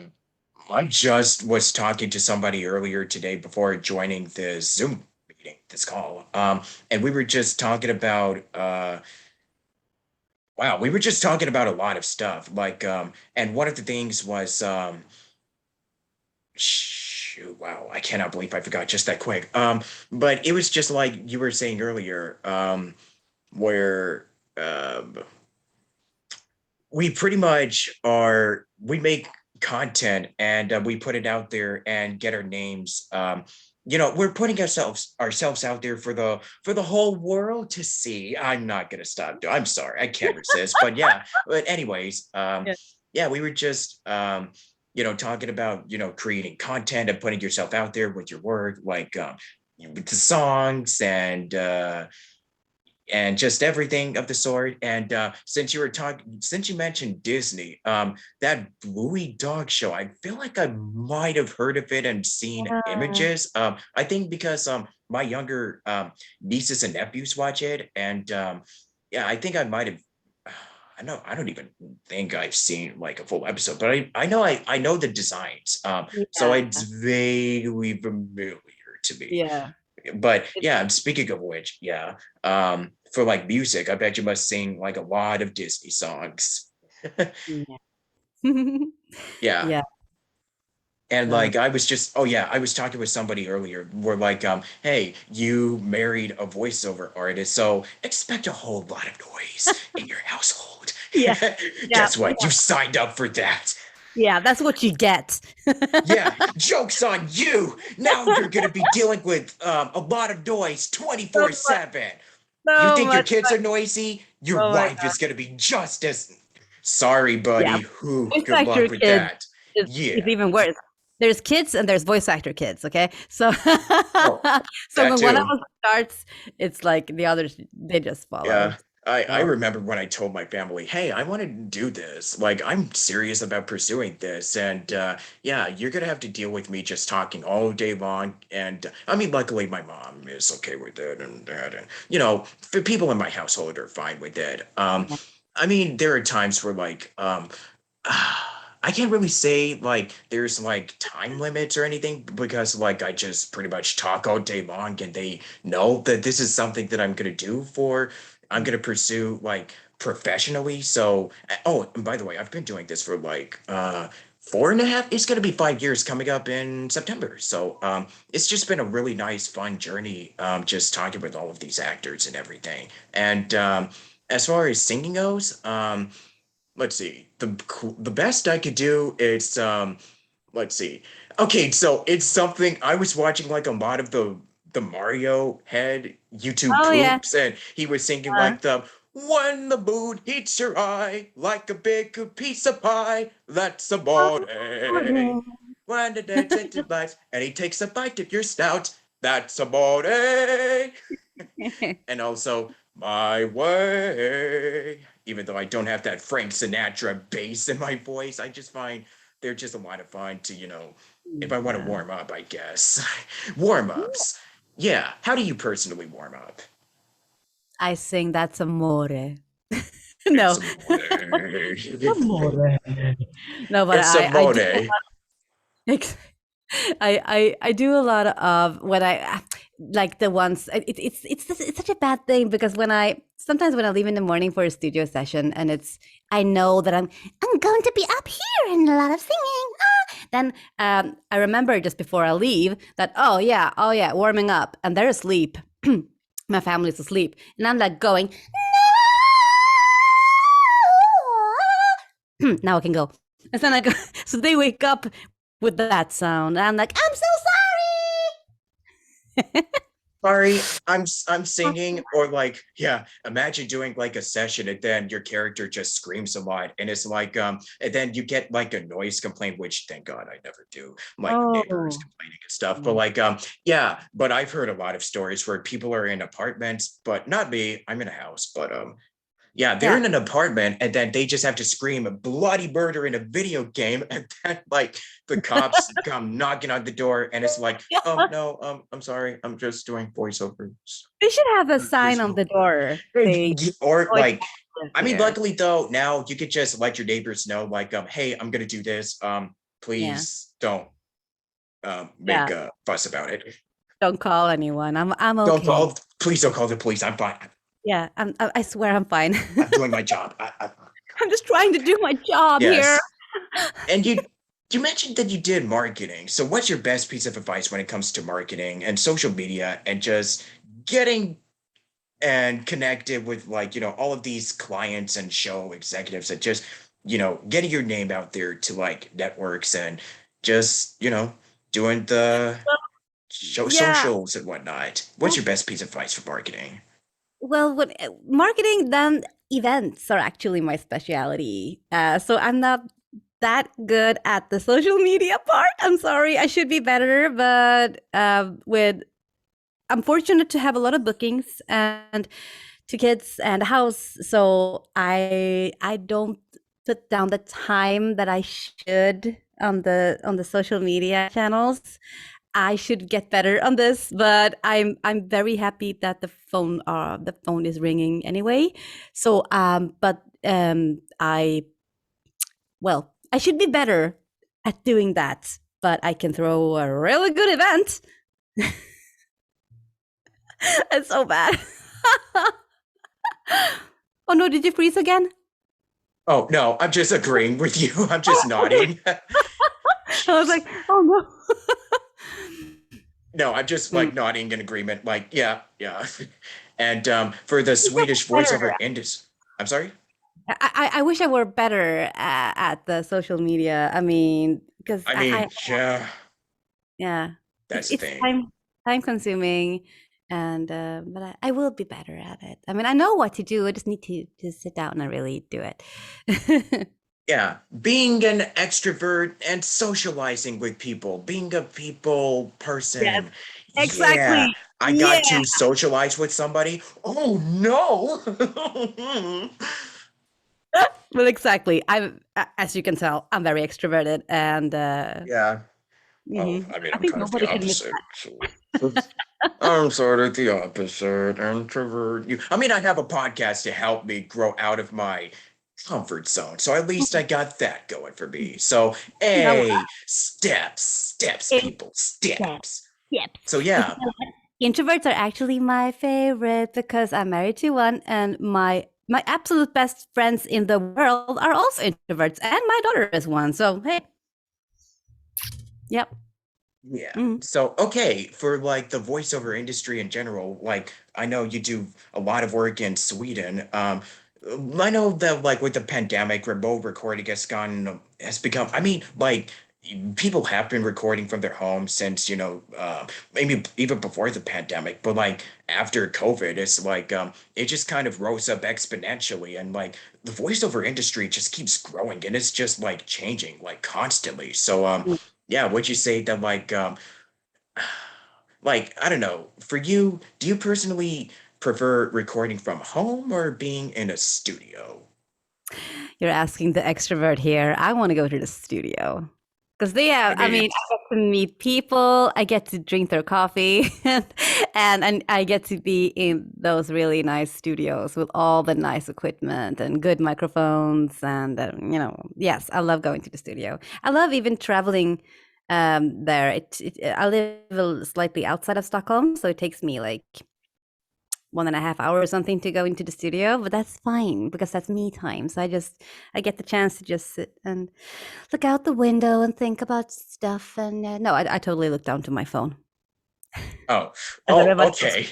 I just was talking to somebody earlier today before joining the Zoom meeting, this call. And we were just talking about wow, we were just talking about a lot of stuff. Like and one of the things was shoot, wow, I cannot believe I forgot just that quick. But it was just like you were saying earlier, where um we pretty much are we make content and we put it out there and get our names we're putting ourselves out there for the whole world to see. I'm not gonna stop. I'm sorry, I can't resist. But yeah, but anyways, Yeah. yeah, we were just talking about creating content and putting yourself out there with your work, like with the songs and just everything of the sort. And since you mentioned Disney, that Bluey Dog Show, I feel like I might have heard of it and seen Yeah. images. I think because my younger nieces and nephews watch it, and yeah, I think I might have. I don't even think I've seen like a full episode, but I know the designs. So Yeah. it's vaguely familiar to me. Yeah. But It's, yeah, speaking of which, yeah, for like music, I bet you must sing like a lot of Disney songs. yeah. Yeah. Yeah. And So like I was just, oh yeah, I was talking with somebody earlier where like, hey, you married a voiceover artist, so expect a whole lot of noise in your household. yeah. Yeah. Guess what? You signed up for that. Yeah, that's what you get. Yeah, joke's on you. Now you're gonna be dealing with a lot of noise So 24/7. You so think your much. kids are noisy? Your Oh my wife god. is gonna be just as sorry, Yeah. buddy. Who? Voice Good luck actor with kids that. is Yeah. even worse. There's kids and there's voice actor kids, okay? So Oh, so that when one of too. us starts, it's like the others they just follow. Yeah. I So remember when I told my family, hey, I want to do this. Like, I'm serious about pursuing this. And yeah, you're going to have to deal with me just talking all day long. And I mean, luckily, my mom is okay with it. And that. And, the people in my household are fine with it. yeah. I mean, there are times where, like, I can't really say like there's like time limits or anything because like I just pretty much talk all day long and they know that this is something that I'm gonna do for I'm gonna pursue like professionally. So oh, and by the way, I've been doing this for like 4.5, it's gonna be 5 years coming up in September. So it's just been a really nice, fun journey just talking with all of these actors and everything. And as far as singing goes, let's see. The best I could do is let's see. Okay, so it's something I was watching like a lot of the Mario head YouTube Oh yeah. poops and he was singing Uh, like the when the moon hits your eye like a big piece of pie, that's a body. When the dance into lights and he takes a bite of your snout, that's a body. And also my way. even though I don't have that Frank Sinatra bass in my voice, I just find they're just a lot of fun to, if I want to Yeah. warm up, I guess. Warm ups. Yeah. How do you personally warm up? I sing That's Amore. It's No. amore. Amore. No, but It's I do amore. ex I do a lot of when I like the ones it's such a bad thing because when I sometimes when I leave in the morning for a studio session and it's I know that I'm going to be up here and a lot of singing. Then I remember just before I leave that oh yeah warming up and they're asleep. My family's asleep and I'm like going now I can go. And then I go so they wake up with that sound. And I'm like, I'm so sorry. Sorry, I'm singing, or like, yeah, imagine doing like a session and then your character just screams a lot, and it's like, and then you get like a noise complaint, which thank God I never do, like neighbors Oh. complaining and stuff. But Yeah. like, yeah, but I've heard a lot of stories where people are in apartments, but not me. I'm in a house, but yeah, they're Yeah. in an apartment and then they just have to scream a bloody murder in a video game. And then like the cops come knocking on the door and it's like, no, I'm sorry. I'm just doing voiceovers. They should have a Please sign on help. the door saying, Or "Oh, it's like, I mean, here." luckily though, now you could just let your neighbors know, like, hey, I'm gonna do this. Yeah. Please don't make Yeah. a fuss about it. Don't call anyone. I'm Don't okay. call, please don't call the police. I'm fine. Yeah. I swear I'm fine. I'm doing my job. I'm just trying to do my job here. Yes. And you mentioned that you did marketing. So what's your best piece of advice when it comes to marketing and social media and just getting and connected with like, all of these clients and show executives that just, getting your name out there to like networks and just, doing the show Yeah. socials and whatnot. What's your best piece of advice for marketing? Well, what marketing then events are actually my specialty. So I'm not that good at the social media part. I'm sorry, I should be better, but with I'm fortunate to have a lot of bookings and two kids and a house, so I don't put down the time that I should on the social media channels. I should get better on this, but I'm very happy that the phone is ringing anyway. So but I well I should be better at doing that, but I can throw a really good event. It's so bad. Oh no, did you freeze again? Oh no, I'm just agreeing with you. I'm just Oh, okay. nodding. I was like, oh no. No, I'm just Mm. like nodding in agreement, like, yeah, yeah. And for the I wish I Swedish was better. voiceover industry, I'm sorry? I wish I were better at the social media. I mean, because I mean, yeah, yeah, that's the it's thing. time consuming, and but I will be better at it. I mean, I know what to do. I just need to sit down and really do it. Yeah, being an extrovert and socializing with people, being a people Yes, person. exactly. Yeah, I Yeah. got to socialize with somebody. Oh no. Well, exactly. As you can tell, I'm very extroverted, and Yeah. Oh, mhm. I mean, I I'm think kind of the nobody can miss opposite. So. I'm sort of the opposite, introvert. I mean, I have a podcast to help me grow out of my comfort zone. So at least I got that going for me. So, that. hey, steps, people, Yes. steps. Yes. So But you yeah, know what? Introverts are actually my favorite because I'm married to one, and my absolute best friends in the world are also introverts, and my daughter is one. So hey, yep. yeah. Mhm. So okay, for like the voiceover industry in general, like I know you do a lot of work in Sweden. I know that like with the pandemic, remote recording has become. I mean, like people have been recording from their homes since maybe even before the pandemic, but like after COVID, it's like it just kind of rose up exponentially, and like the voiceover industry just keeps growing, and it's just like changing like constantly. So yeah, would you say that like I don't know, for you, do you personally prefer recording from home or being in a studio? You're asking the extrovert here. I want to go to the studio because they have. I mean, mean, I get to meet people. I get to drink their coffee, and I get to be in those really nice studios with all the nice equipment and good microphones. And yes, I love going to the studio. I love even traveling there. I live slightly outside of Stockholm, so it takes me like 1.5 hours or something to go into the studio, but that's fine because that's me time. So I get the chance to just sit and look out the window and think about stuff. And no, I totally look down to my phone. oh, As everybody does. okay.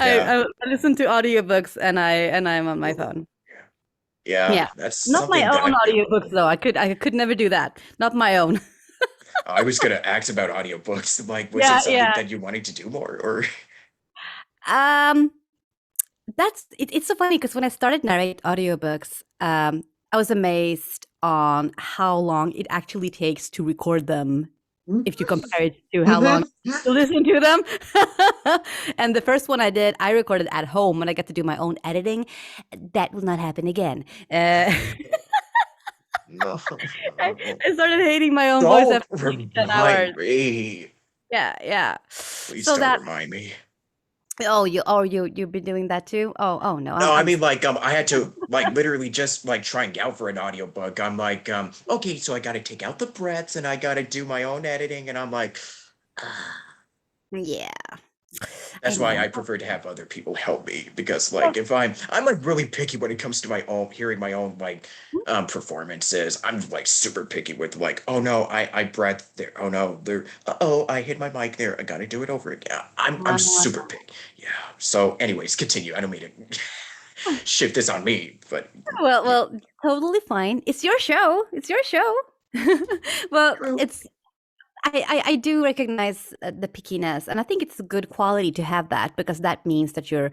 Yeah. I listen to audiobooks and I'm on my phone. Yeah, Yeah. that's Not my something that own audiobooks though. I could never do that. Not my own. I was gonna ask about audiobooks. Like, was it Yeah, something yeah. that you wanted to do more, or Um it's so funny because when I started narrate audiobooks, I was amazed on how long it actually takes to record them if you compare it to how long to listen to them. And the first one I did, I recorded at home when I got to do my own editing. That will not happen again. no? I started hating my own voice Don't after like 10 hours. remind me. Yeah. Please So don't that remind me. you've been doing that too? Oh no, No, I I'm mean like I had to like literally just like trying out for an audiobook. I'm like, okay, so I gotta take out the breaths and I gotta do my own editing, and I'm like, yeah. I that's why know. I prefer to have other people help me because like if I'm like really picky when it comes to my own hearing my own like performances. I'm like super picky with like, oh no, I breathed there. Oh no, there oh I hit my mic there. I gotta do it over again. I'm super picky. Yeah. So anyways, continue. I don't mean to shift this on me, but yeah. Well, totally fine. It's your show. It's your show. Well, True. I do recognize the pickiness, and I think it's a good quality to have that because that means that you're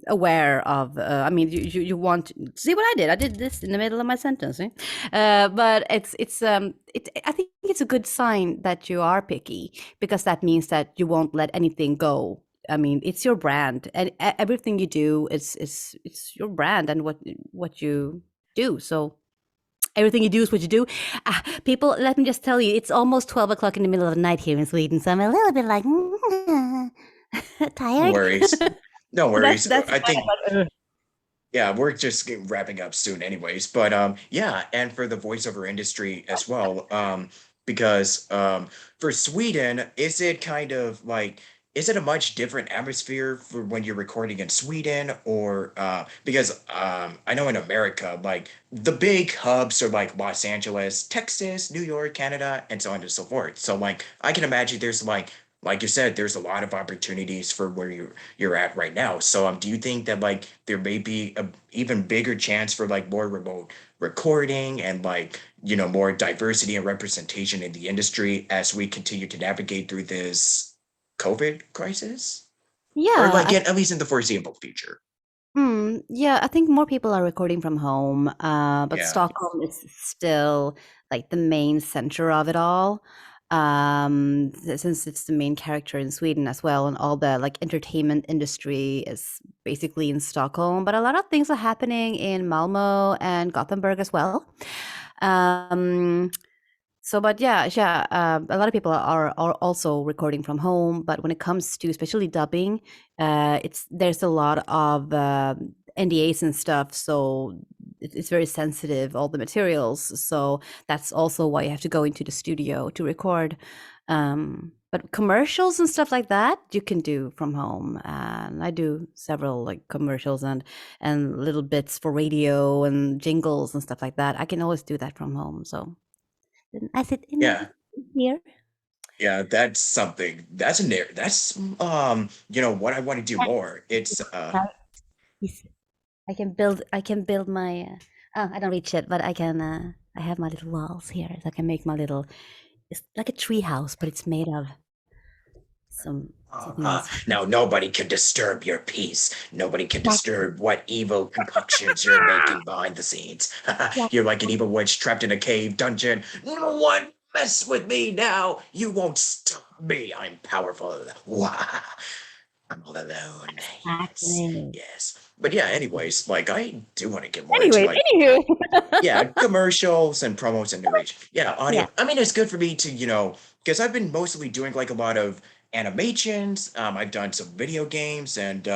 aware of. I mean, you want see what I did. I did this in the middle of my sentence, eh? But I think it's a good sign that you are picky because that means that you won't let anything go. I mean, it's your brand, and everything you do is it's your brand and what you do. So everything you do is what you do. People, let me just tell you, it's almost 12 o'clock in the middle of the night here in Sweden, so I'm a little bit like No tired. worries. No that's worries. that's I why think I'm like, yeah, we're just wrapping up soon anyways. But yeah, and for the voiceover industry as well, because for Sweden, is it kind of like is it a much different atmosphere for when you're recording in Sweden or because I know in America, like the big hubs are like Los Angeles, Texas, New York, Canada, and so on and so forth. So like I can imagine there's like you said, there's a lot of opportunities for where you're at right now. So do you think that like there may be a even bigger chance for like more remote recording and like, more diversity and representation in the industry as we continue to navigate through this COVID crisis? Or yeah, like at least in the foreseeable future. yeah, I think more people are recording from home, but Yeah. Stockholm is still like the main center of it all. Since it's the main character in Sweden as well, and all the like entertainment industry is basically in Stockholm, but a lot of things are happening in Malmo and Gothenburg as well. Um, so, but yeah, a lot of people are also recording from home. But when it comes to especially dubbing, there's a lot of NDAs and stuff, so it's very sensitive, all the materials. So that's also why you have to go into the studio to record. But commercials and stuff like that you can do from home, and I do several like commercials and little bits for radio and jingles and stuff like that. I can always do that from home. So. And I sit Yeah. in here. Yeah, that's something. That's what I want to do more. It's Now I can build my I don't reach it, but I have my little walls here. So I can make my little it's like a tree house, but it's made of something else. Now nobody can disturb your peace. Nobody can disturb what evil concoctions you're making behind the scenes. Yeah. You're like an evil witch trapped in a cave dungeon. No one mess with me now. You won't stop me. I'm powerful. Wah. I'm all alone. Yes. Exactly. Yes. but yeah, anyways, like I do want to get more into Anyways, like anywho. yeah, commercials and promos and narration. Yeah, Yeah. audio. I mean, it's good for me to, because I've been mostly doing like a lot of animations. I've done some video games and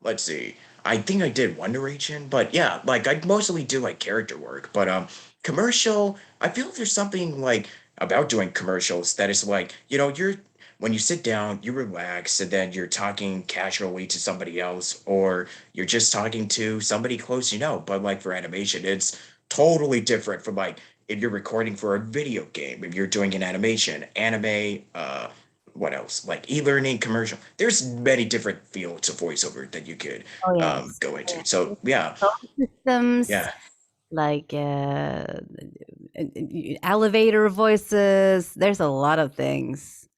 let's see. I think I did one narration, but yeah, like I mostly do like character work. But commercial, I feel there's something like about doing commercials that is like, you're when you sit down, you relax, and then you're talking casually to somebody else, or you're just talking to somebody close, But like for animation, it's totally different from like if you're recording for a video game, if you're doing an animation, anime, what else? Like e-learning, commercial. There's many different fields of voiceover that you could Oh yes. go Oh, into. yeah. So yeah, Sound systems, yeah, like elevator voices. There's a lot of things.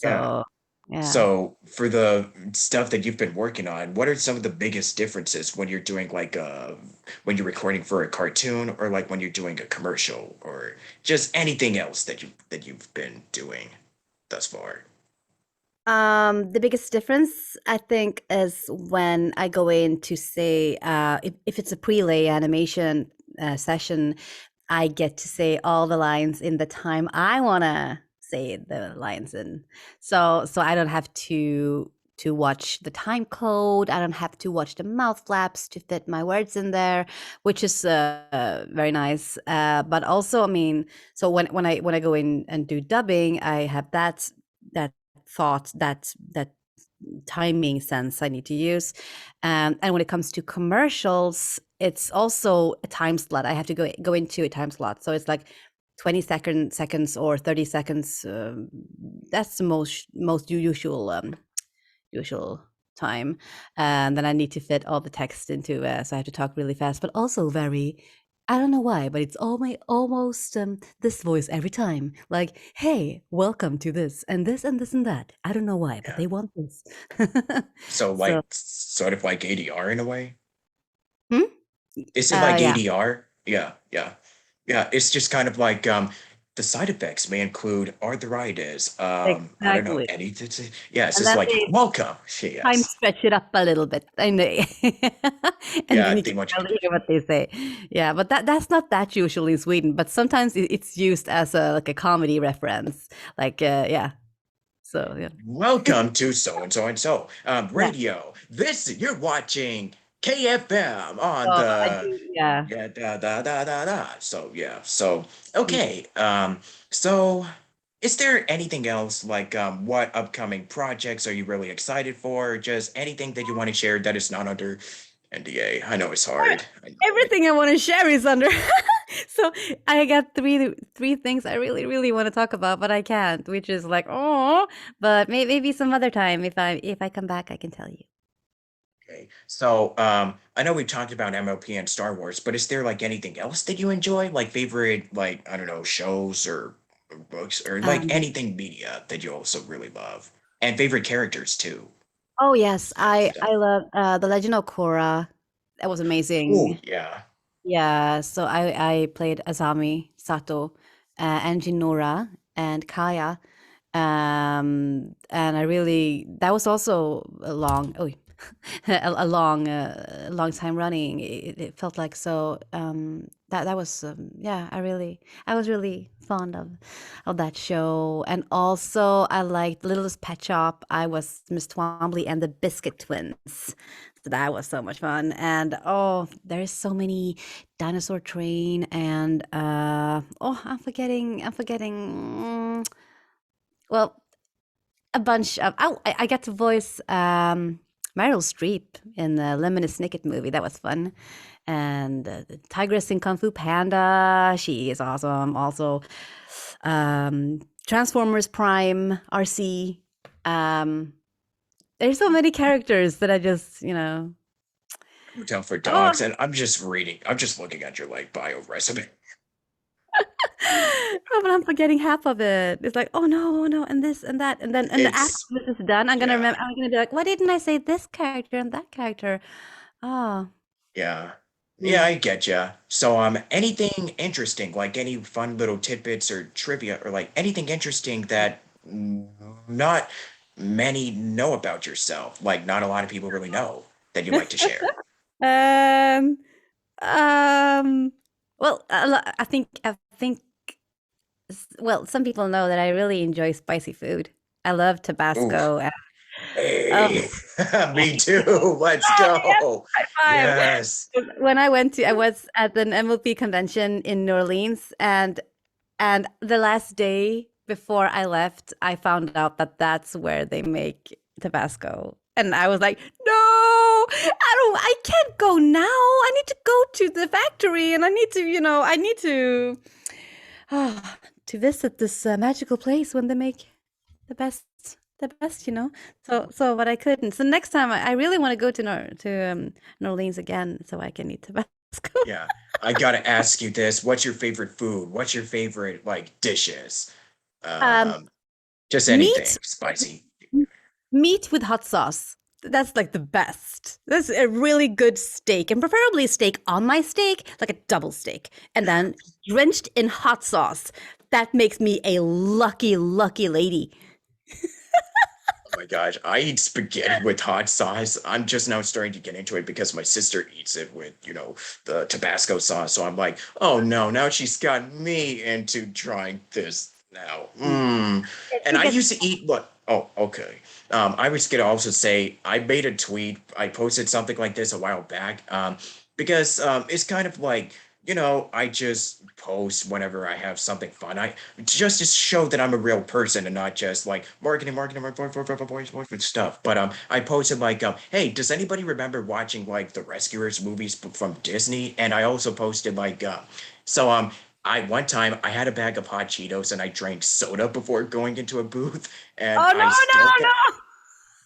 yeah. So yeah. So for the stuff that you've been working on, what are some of the biggest differences when you're doing like when you're recording for a cartoon or like when you're doing a commercial or just anything else that you've been doing thus far? The biggest difference, I think, is when I go in to say, if it's a prelay animation session, I get to say all the lines in the time I want to say the lines in. So I don't have to watch the time code. I don't have to watch the mouth flaps to fit my words in there, which is very nice. But also, I mean, so when I go in and do dubbing, I have that thought, that timing sense I need to use. And when it comes to commercials, it's also a time slot. I have to go into a time slot. So it's like 20 seconds or 30 seconds. That's the most usual time. And then I need to fit all the text into, so I have to talk really fast, but also very, I don't know why, but it's almost this voice every time. Like, hey, welcome to this and this and this and that. I don't know why, but Yeah. they want this. So So, like sort of like ADR in a way. hmm? Is it like Yeah, ADR? Yeah, yeah. Yeah, it's just kind of like the side effects may include arthritis, I don't know, exactly. anything. Yeah, it's And just then like they welcome. time Yes. stretch it up a little bit, and and Yeah, then you they can want you barely hear what they say. Yeah, but that's not that usual in Sweden. But sometimes it's used as a like a comedy reference. Like, yeah. So yeah, welcome to so and so and so yeah. radio. This you're watching KFM on So I the do. Yeah. yeah da. So yeah. So okay. So is there anything else like what upcoming projects are you really excited for? Just anything that you want to share that is not under NDA. I know it's hard. I know. Everything I want to share is under. So I got three things I really want to talk about, but I can't. Which is like, oh, but maybe some other time, if I come back, I can tell you. Okay. So, I know we've talked about MLP and Star Wars, but is there like anything else that you enjoy? Like favorite, like, I don't know, shows or books or like Um, anything media that you also really love? And favorite characters too. oh yes, That stuff. I love the Legend of Korra. That was Oh, amazing. yeah. Yeah, so I played Azami, Sato, and Jinora and Kaya. And I really, that was also a long, oh, long time running. It felt like so. That was, yeah. I was really fond of that show, and also I liked Littlest Pet Shop. I was Miss Twombly and the Biscuit Twins. So that was so much fun. And oh, there's so many Dinosaur Train and oh, I'm forgetting. Well, a bunch of, oh, I got to voice Meryl Streep in the Lemon Snicket movie. That was fun. And the Tigress in Kung Fu Panda, she is awesome. Also, Transformers Prime, RC. Um, there's so many characters that I just, Hotel for oh, Dogs, and I'm just reading. I'm just looking at your like bio resume. oh, but I'm forgetting half of it. It's like, oh no, oh no, and this and that, and after It's this is done, I'm gonna yeah, remember. I'm gonna be like, why didn't I say this character and that character? Oh, yeah. Yeah, mm. I get ya. So, anything interesting, like any fun little tidbits or trivia, or like anything interesting that not many know about yourself, like not a lot of people really know that you like to share. Um, um, well, I think, well, some people know that I really enjoy spicy food. I love Ooh, Tabasco. hey, Oh, me too. Let's yes, go. high five. Yes. When I was at an MLP convention in New Orleans, and the last day before I left, I found out that that's where they make Tabasco. And I was like, no, I can't go now. I need to go to the factory and I need to, I need to, ah, to visit this magical place when they make the best, the best. But I couldn't. So next time I really want to go to New Orleans again so I can eat Tabasco. Yeah. I gotta ask you this. What's your favorite food? What's your favorite like dishes? Um, Um, just anything meat spicy. Meat with hot sauce. That's like the best. That's a really good steak, and preferably a steak on my steak, like a double steak, and then drenched in hot sauce. That makes me a lucky, lucky lady. Oh my gosh, I eat spaghetti with hot sauce. I'm just now starting to get into it because my sister eats it with, the Tabasco sauce. So I'm like, oh no, now she's got me into trying this now. And I Because used to eat what? Oh, okay. I was gonna also say I made a tweet. I posted something like this a while back. Because it's kind of like, I just post whenever I have something fun. I just to show that I'm a real person and not just like marketing stuff. But I posted like, hey, does anybody remember watching like the Rescuers movies from Disney? And I also posted like, so I one time I had a bag of hot Cheetos and I drank soda before going into a booth, and oh no, no, no.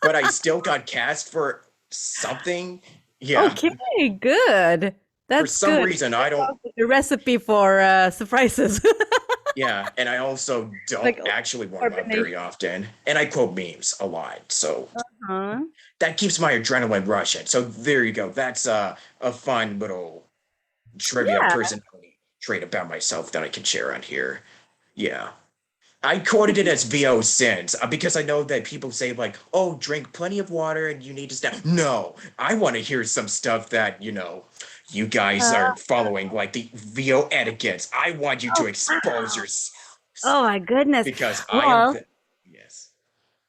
but I still got cast for something. Yeah, Okay, good. for That's some good. reason I don't. The recipe for surprises. Yeah, and I also don't Like actually warm up carbonation. very often, and I quote memes a lot, so Huh? that keeps my adrenaline rushing. So there you go. That's a fun little trivia Yeah. personality trait about myself that I can share on here. Yeah. I quoted it as VO sins because I know that people say like, "Oh, drink plenty of water and you need to stop." No, I want to hear some stuff that you guys Uh, aren't following, like the VO etiquettes. I want you to oh, expose wow. yourselves Oh my goodness. because I am Well, the yes.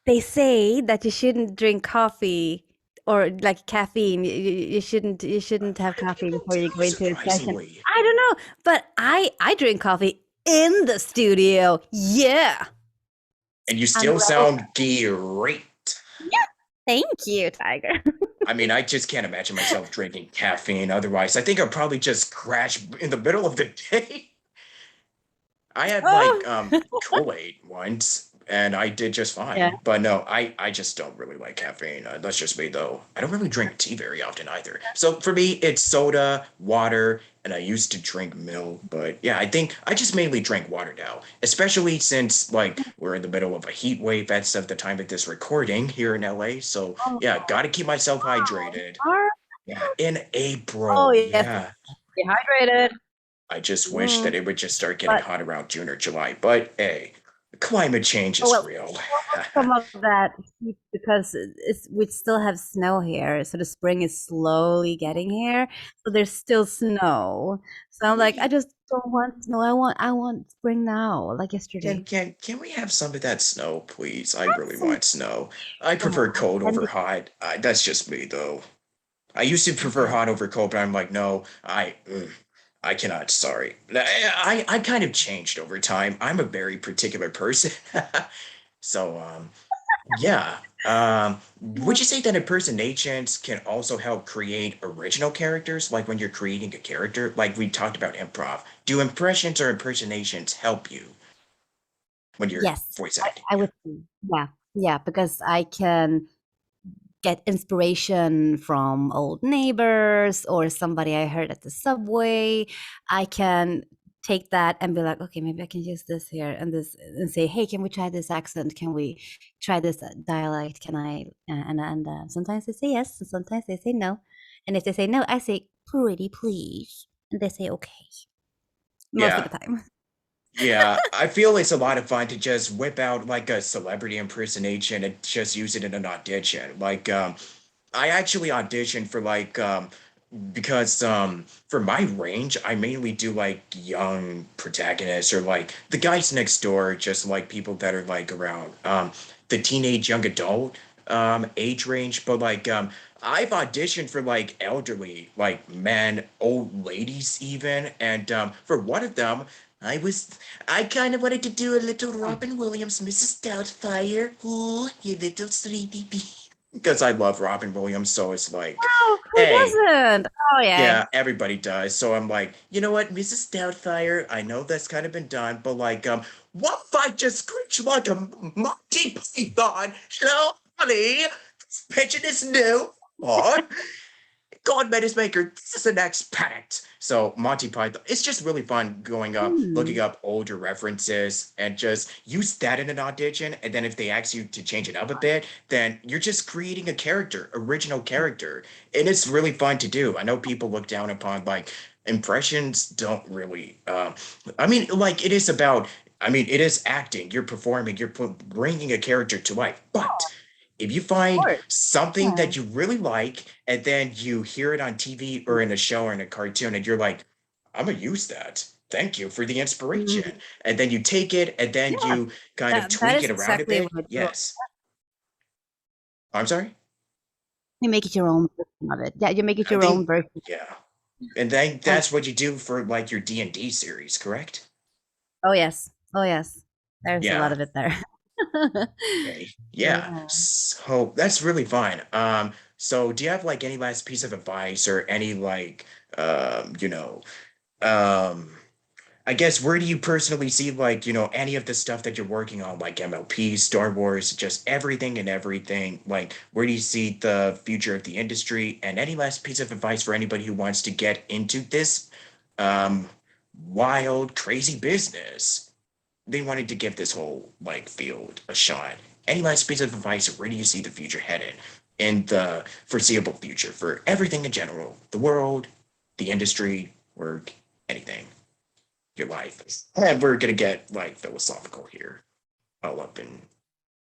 they say that you shouldn't drink coffee or like caffeine. You shouldn't have I coffee didn't before you too, go into a session. surprisingly. I don't know, but I drink coffee in the studio. Yeah. And you I'm a still rebel. sound great. Yeah. Thank you, Tiger. I mean, I just can't imagine myself drinking caffeine otherwise. I think I'd probably just crash in the middle of the day. I had like Oh. Kool-Aid once and I did just Yeah. fine. But no, I just don't really like caffeine. That's just me though. I don't really drink tea very often either. So for me, it's soda, water, and I used to drink milk, but yeah, I think I just mainly drink water now, especially since like we're in the middle of a heat wave as of the time of this recording here in LA. So Oh, yeah, gotta keep myself wow. hydrated. Are- Yeah, in Oh, April. yes. Yeah. Stay hydrated. I just wish that Mm. it would just start getting But hot around June or July. But hey, climate change oh is well, real. some of that heat because we still have snow here, so the spring is slowly getting here. So there's still snow. So I'm like, I we just don't want snow. I want spring now, like can yesterday. can can we have some of that snow, please? I really Absolutely. want snow. I Come on, prefer cold send over me. hot. That's just me though. I used to prefer Okay. hot over cold, but I'm like, no, I cannot. Sorry. I kind of changed over time. I'm a very particular person. So yeah. Would you say that impersonations can also help create original characters? Like when you're creating a character, like we talked about improv. Do impressions or impersonations help you when you're Yes, voice I, acting? I Yeah. would say, yeah, yeah, because I can get inspiration from old neighbors or somebody I heard at the subway. I can take that and be like, okay, maybe I can use this here and this and say, hey, can we try this accent? Can we try this dialect? Can I? And sometimes they say yes, and sometimes they say no. And if they say no, I say, pretty please, and they say okay most of Yeah. the time. Yeah. I feel it's a lot of fun to just whip out like a celebrity impersonation and just use it in an audition. Like, I actually auditioned for like because for my range, I mainly do like young protagonists or like the guys next door, just like people that are like around the teenage young adult age range. But like I've auditioned for like elderly, like men, old ladies even, and for one of them, I kind of wanted to do a little Robin Williams, Mrs. Doubtfire. Ooh, you little sweetie bee. Because I love Robin Williams, so it's like, Oh, who hey, doesn't? Oh, yeah. yeah, everybody does. So I'm like, you know what, Mrs. Doubtfire, I know that's kind of been done, but like, what if I just screech like a Monty Python? Hello, honey, this pigeon is new. Aw, God made his maker. This is the next pact. So Monty Python, it's just really fun going up, looking Hmm. up older references, and just use that in an audition. And then if they ask you to change it up a bit, then you're just creating a character, original character, and it's really fun to do. I know people look down upon like impressions don't really. I mean, like it is about. I mean, it is acting. You're performing. Bringing a character to life, but if you Of find course. something Yeah. that you really like and then you hear it on TV or in a show or in a cartoon and you're like, I'm gonna use that. Thank you for the inspiration. Mhm. And then you take it and then Yeah, you kind of that tweak is it around a exactly bit. what I do. Yes. I'm sorry? You make it your own version of it. Yeah, you make it I your own think, version. yeah. And then And that's what you do for like your D&D series, correct? oh yes, oh yes, there's a lot Yeah. of it there. Okay. Yeah. Yeah. So that's really fun. So do you have like any last piece of advice or any like you know, um I guess where do you personally see like, any of the stuff that you're working on, like MLP, Star Wars, just everything and everything? Like, where do you see the future of the industry? And any last piece of advice for anybody who wants to get into this um wild, crazy business? They wanted to give this whole like field a shot. Any last piece of advice, or where do you see the future headed in the foreseeable future for everything in general? The world, the industry, work, anything your life. And we're gonna get like philosophical here, all up in